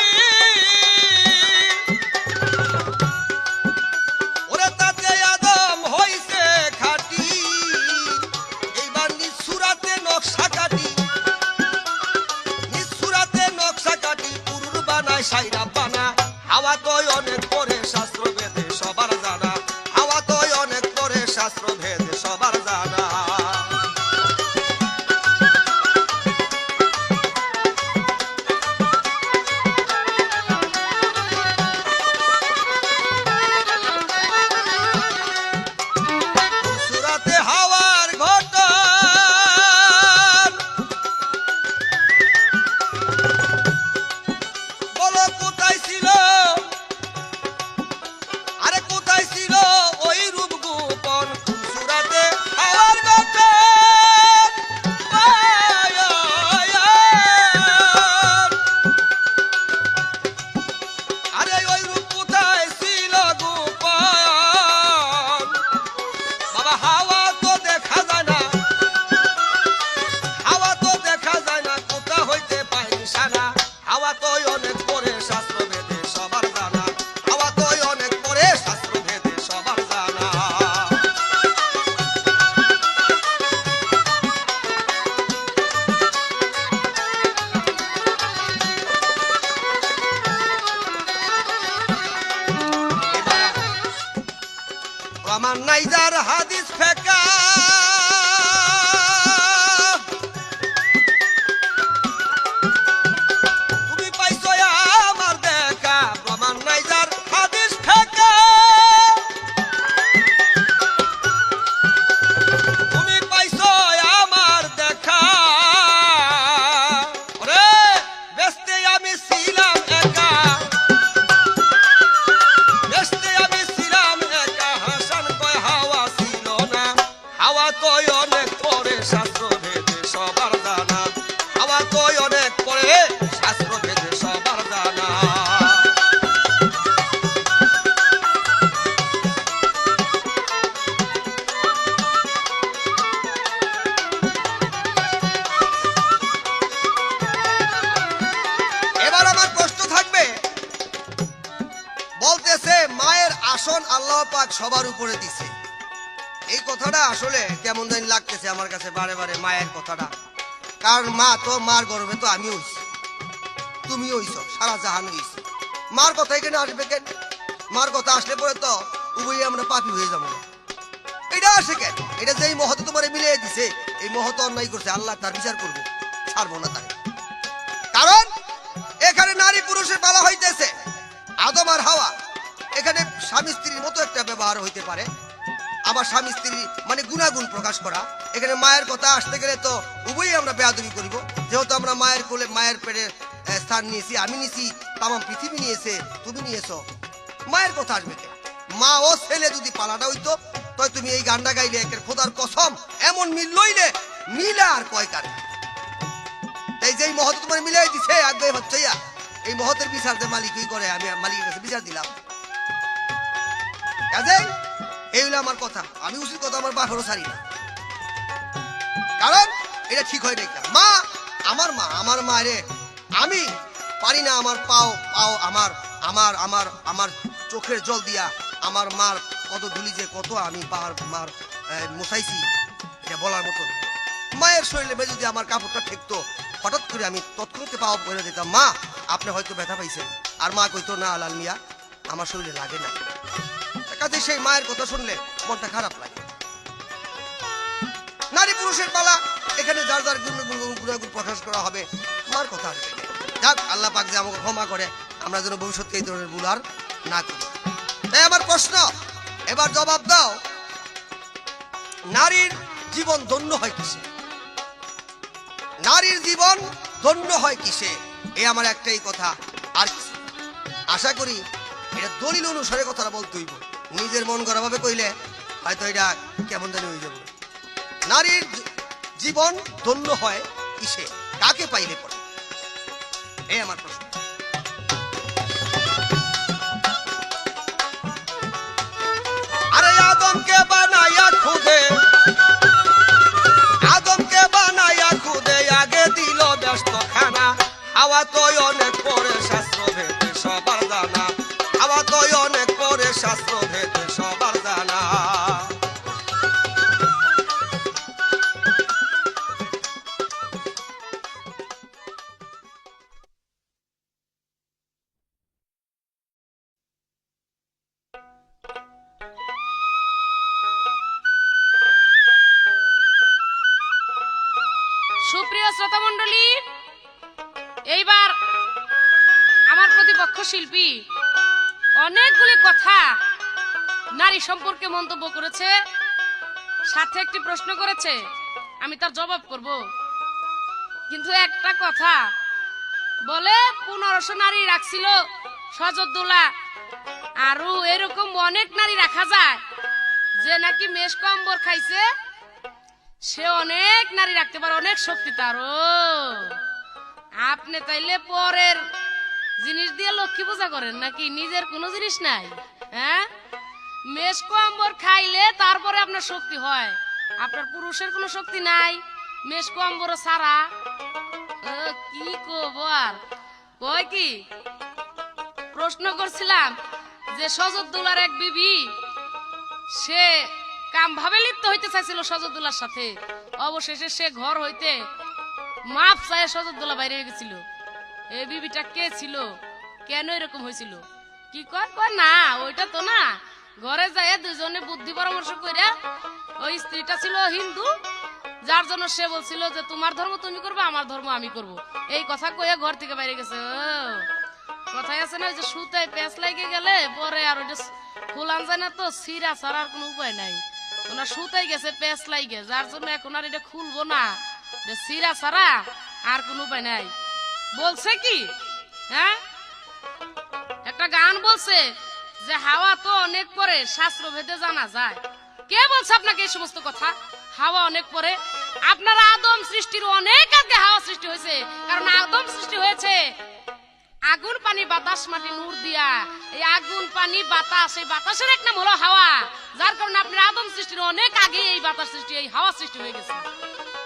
প্রমাণ নাই যার হাদিস ফেকা তুমি পাইছো আমার দেখা প্রমাণ নাই যার হাদিস ফেকা তুমি পাইছো আমার দেখা ওরে বেস্তে আমি ছিলাম একা বেস্তে আমি ছিলাম একা হাসান কয় হাওয়া ছিল না হাওয়া কয় অনেক পরে শাস্ত্র ভেদে সবার জানা হাওয়া কয় অনেক পরে শাস্ত্র ভেদে সবার জানা এবার আমার প্রশ্ন থাকবে বলতেছে মায়ের আসন আল্লাহ পাক সবার উপরে দিছে এই কথাটা আসলে কেমন জানি লাগতেছে আমার কাছে বারে বারে মায়ের কথাটা কারণ মা তো মার গর্ভে তো আমি হইছি তুমি হইছ সারা জাহান হইছি মার কথা এখানে আসবে কেন মার কথা আসলে পরে তো উভয় আমরা পাপী হয়ে যাবো না এটা আসে কেন এটা যেই মহৎ তোমার মিলিয়ে দিছে এই মহৎ অন্যায় করছে আল্লাহ তার বিচার করবো ছাড়বো না তারে কারণ এখানে নারী পুরুষের পালা হইতেছে আদম আর হাওয়া এখানে স্বামী স্ত্রীর মতো একটা ব্যবহার হইতে পারে আবার স্বামী স্ত্রী মানে গুণাগুণ প্রকাশ করা এখানে মায়ের কথা আসতে গেলে তো উভয়ই আমরা বেয়াদবি করিব যেহেতু আমরা মায়ের কোলে মায়ের পেটে স্থান নিয়েছি আমি নিয়েছি তাম পৃথিবী নিয়েছে তুমি নিয়েছো মায়ের কথা আসবে কেন মা ও ছেলে যদি পালাটা হইতো তাই তুমি এই গানটা গাইলে একের খোদার কসম এমন মিল লইলে মিলে আর কয় কারে এই যে মহৎ তোমার মিলাই দিছে আগে হচ্ছে এই মহতের বিচার যে মালিকই করে আমি মালিকের কাছে বিচার দিলাম কাজেই এই হলো আমার কথা আমি উচিত কথা আমার বাপেরও ছাড়ি না কারণ এটা ঠিক হয় না আমার মা রে আমি পারি না আমার পাও পাও আমার আমার আমার আমার চোখের জল দিয়া আমার মার কত ধুলি যে কত আমি মার মুছাইছি এটা বলার মতো মায়ের শরীরে যদি আমার কাপড়টা ঠেকতো হঠাৎ করে আমি তৎক্ষণাৎ পাওয়া বলে দিতাম মা আপনি হয়তো ব্যথা পাইছেন আর মা কইতো না লাল মিয়া আমার শরীরে লাগে না কাজে সেই মায়ের কথা শুনলে মনটা খারাপ লাগে নারী পুরুষের পালা এখানে যার যার গুণাগুণ প্রকাশ করা হবে মার কথা আসবে যাক আল্লাহ পাক যে আমাকে ক্ষমা করে আমরা যেন ভবিষ্যতে এই ধরনের ভুল আর না করি তাই আমার প্রশ্ন এবার জবাব দাও নারীর জীবন ধন্য হয় কিসে নারীর জীবন ধন্য হয় কিসে এই আমার একটাই কথা আর কিছু আশা করি এটা দলিল অনুসারে কথাটা বলতে হইব নিজের মন গড়া ভাবে কইলে হয়তো এটা কেমন জানি হয়ে যাবে নারীর জীবন ধন্য হয় কিসে কাকে পাইলে পড়ে এই আমার প্রশ্ন আরে আদমকে বানায়া খুদে আদমকে বানায়া খুদে আগে দিল ব্যস্ত খানা হাওয়া তো অনেক পরে শাস্ত্র ভেদে সবার জানা হাওয়া তো অনেক পরে শাস্ত্র ভেদে সবার জানা সুপ্রিয় শ্রোতা মণ্ডলী এইবার আমার প্রতিপক্ষ শিল্পী অনেকগুলি কথা নারী সম্পর্কে মন্তব্য করেছে সাথে একটি প্রশ্ন করেছে আমি তার জবাব করব কিন্তু একটা কথা বলে 1500 নারী রাখছিল সজদুল্লাহ আরো এরকম অনেক নারী রাখা যায় যে নাকি মেষ কম্বর খাইছে সে অনেক নারী রাখতে পারে অনেক শক্তি তারও আপনি তাইলে পরের জিনিস দিয়ে লক্ষ্মী পূজা করেন নাকি নিজের কোনো জিনিস নাই হ্যাঁ মেষ কম্বর খাইলে তারপরে আপনার শক্তি হয় আপনার পুরুষের কোনো শক্তি নাই মেষ কম্বর সারা কি কবার কয় কি প্রশ্ন করছিলাম যে সজদুল্লাহর এক বিবি সে কাম ভাবে লিপ্ত হইতে চাইছিল সজদুল্লাহর সাথে অবশেষে সে ঘর হইতে মাপ চায় সজদুল্লাহ বাইরে হয়ে গেছিল এই বিবিটা কে ছিল কেন এরকম হয়েছিল কি কয় কয় না ওইটা তো না ঘরে যায় দুজনে বুদ্ধি পরামর্শ করে, ওই স্ত্রীটা ছিল হিন্দু, যার জন্য সে বলছিল যে তোমার ধর্ম তুমি করবে, আমার ধর্ম আমি করব। এই কথা কয়ে ঘর থেকে বাইরে গেছে। কথাই আছে না, ওই যে সুতায় পেঁচ লাগে গেলে পরে আর ওইটা ফুলান যায় না, তো সিরা ছাড়ার কোনো উপায় নাই। ওনার সুতাই গেছে পেঁচ লাগে, যার জন্য এখন আর এটা খুলবো না, সিরা ছাড়া আর কোনো উপায় নাই। বলছে কি, হ্যাঁ একটা গান বলছে যে হাওয়া তো অনেক পরে শাস্ত্র ভেদে জানা যায়। কে বলছে আপনাকে এই সমস্ত কথা? হাওয়া অনেক পরে? আপনার আদম সৃষ্টির অনেক আগে হাওয়া সৃষ্টি হয়েছে, কারণ আদম সৃষ্টি হয়েছে আগুন পানি বাতাস মাটি নূর দিয়া। এই আগুন পানি বাতাস, এই বাতাসের এক নাম হলো হাওয়া, যার কারণে আপনার আদম সৃষ্টির অনেক আগে এই বাতাস সৃষ্টি, এই হাওয়া সৃষ্টি হয়ে গেছে।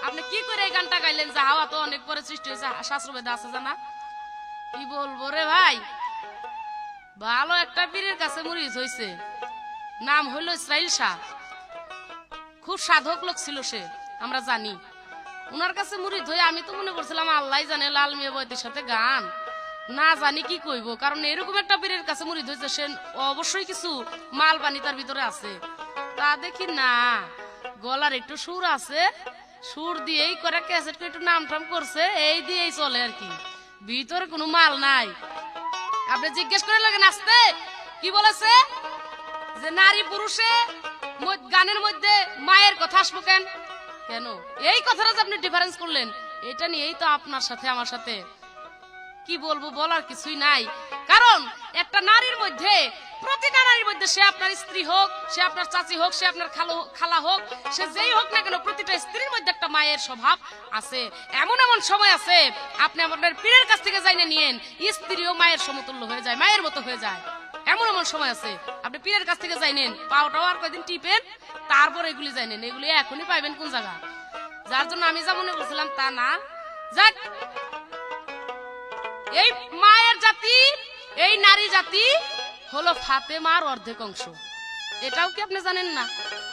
আপনি কি করে এই গানটা গাইলেন যে হাওয়া তো অনেক পরে সৃষ্টি হয়েছে, শাস্ত্রভেদে আছে জানা? কি বলবো রে ভাই, ভালো একটা পীরের কাছে মুরিদ হয়েছে, নাম হইল ইসরাইল শাহ। খুব সাধক লোক ছিল সে, আমরা জানি। উনার কাছে মুরিদ হয়ে আমি তো মনে করছিলাম আল্লাহ জানে লাল মিয়া বয়তির সাথে গান, না জানি কি কইব, কারণ এরকম একটা পীরের কাছে মুরিদ হয়েছে, সে অবশ্যই কিছু মাল পানি তার ভিতরে আছে। তা দেখি না, গলার একটু সুর আছে, সুর দিয়েই করে ক্যাসেট একটু নাম টাম করছে, এই দিয়েই চলে আর কি, ভিতরে কোনো মাল নাই। আপনি জিজ্ঞেস করে লাগেন আসতে কি বলেছে যে নারী পুরুষে গানের মধ্যে মায়ের কথা আসবো কেন? কেন এই কথাটা যে আপনি ডিফারেন্স করলেন, এটা নিয়েই তো আপনার সাথে আমার সাথে কি বলবো, বলার কিছুই নাই। কারণ একটা নারীর মধ্যে, প্রতিটা নারীর মধ্যে, সে আপনার স্ত্রী হোক, সে আপনার চাচি হোক, সে আপনার খালা হোক, সে যেই হোক না কেন, প্রতিটা স্ত্রীর মধ্যে একটা মায়ের স্বভাব আছে। এমন এমন সময় আছে আপনি আপনার পীরের কাছ থেকে যাইনে নিয়েন, স্ত্রীও মায়ের সমতুল্য হয়ে যায়, মায়ের মতো হয়ে যায়। এমন এমন সময় আছে আপনি পীরের কাছ থেকে যাইনেন, পাওটাও আর কয়দিন টিপেন, তারপর এগুলি যাইনেন, এগুলি এখনই পাইবেন কোন জায়গা। যার জন্য আমি যা মনে করছিলাম তা না। যাক, এই মায়ের জাতি, এই নারী জাতি হলো ফাতেমার অর্ধেক অংশ। এটাও কি আপনি জানেন না?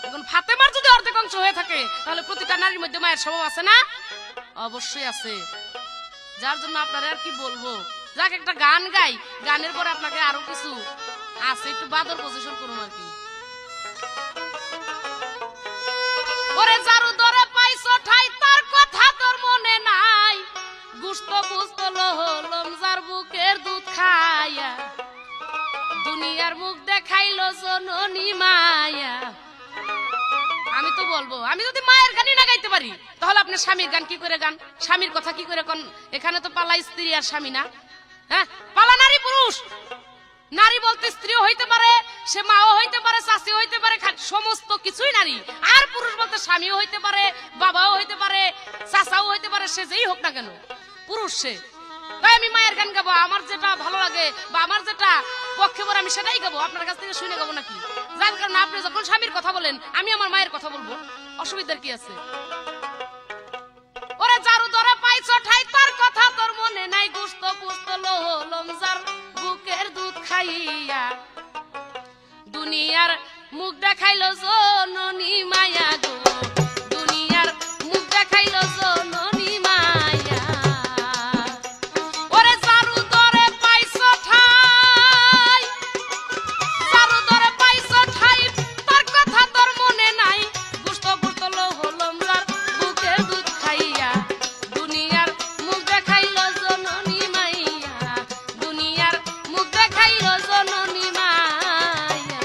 এখন ফাতেমার যদি অর্ধেক অংশ হয়ে থাকে, তাহলে প্রতিটা নারীর মধ্যে মায়ের স্বভাব আছে না? অবশ্যই আছে। যার জন্য আপনারা আর কি বলবো, যাক একটা গান গাই, গানের পরে আপনাকে আরো কিছু আছে, একটু বাদর পজিশন করুন আর কি। ওরে জারু ধরে পাইছো ঠাই, তার কথা তোর মনে নাই, গুস্ত বুঝতো লোহলম যার বুকের দুধ খাইয়া, দুনিয়ার মুখ দেখাইলো জননী মায়া। আমি তো বলবো, আমি যদি মায়ের গানই না গাইতে পারি, তাহলে আপনার স্বামীর গান কি করে গান, স্বামীর কথা কি করে কোন? এখানে তো পালা স্ত্রী আর স্বামী না, হ্যাঁ পালা নারী পুরুষ। নারী বলতে স্ত্রীও হইতে পারে, সে মাও হইতে পারে, শাশিও হইতে পারে, সমস্ত কিছুই নারী। আর পুরুষ বলতে স্বামীও হইতে পারে, বাবাও হইতে পারে, চাচাও হইতে পারে, সে যেই হোক না কেন পুরুষ সে। তাই আমি মায়ের গান গাবো, আমার যেটা ভালো লাগে বা আমার যেটা পক্ষে বলে আমি সেটাই গাবো, আপনার কাছ থেকে শুনে গাবো নাকি? যার কারণে আপনি যখন স্বামীর কথা বলেন, আমি আমার মায়ের কথা বলবো, অসুবিধার কি আছে? ওরে জারু ধরে পাইছো ঠাই, তার কথা তোর মনে নাই, গুস্ত পুস্ত লোহলম যার বুকের দুধ খাইয়া, দুনিয়ার মুখ দেখাইলো জননী মায়া গো, দুনিয়ার মুখ দেখাইলো জননী মায়া। ওরে জারু ধরে পাইছো ঠাই, জারু ধরে পাইছো ঠাই, তার কথা তোর মনে নাই, গুস্ত পুস্ত লোহলম যার বুকের দুধ খাইয়া, দুনিয়ার মুখ দেখাইলো জননী মাইয়া, দুনিয়ার মুখ দেখাইলো জননী মাইয়া।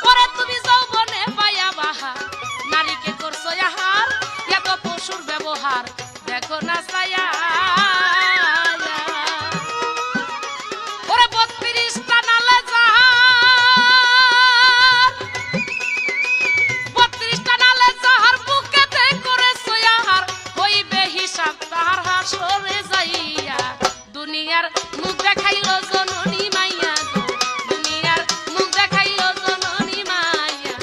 ওরে তুমি যৌবনে পাইয়া বাহার নারীকে করছো আহার এত পশুর ব্যবহার দেখো না ছায়া ওরে 32টা নালে যাহার 32টা নালে যাহার বুকেতে করেছো আহার হইবে হিসাব তাহার হাসরে যাইয়া দুনিয়ার মুখ দেখাইলো জননী মাইয়া গো দুনিয়ার মুখ দেখাইলো জননী মাইয়া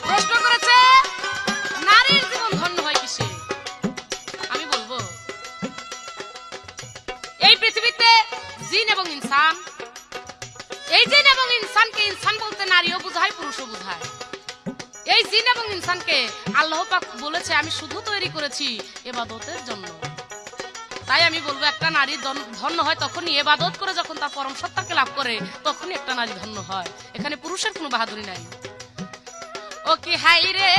প্রশ্ন করেছে নারীর জীবন ধন্য হয় কিসে আমি বলবো এই পৃথিবীতে জিন এবং ইনসান এই জিন এবং ইনসানকে ইনসান বলতে নারীও বুঝায় পুরুষও বুঝায় এই জিন এবং ইনসানকে আল্লাহ পাক বলেছে আমি শুধু তৈরি করেছি ইবাদতের জন্য তাই আমি বলবো একটা নারী ধন্য হয় তখনই ইবাদত করে যখন তার পরম সত্তাকে লাভ করে তখনই একটা নারী ধন্য হয় এখানে পুরুষের কোনো বাহাদুরি নাই ও কি হাই রে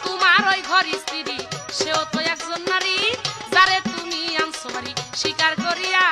তোমার ওই ঘর স্ত্রী সেও তো একজন নারী যারে তুমি আনছো বাড়ি স্বীকার করিয়া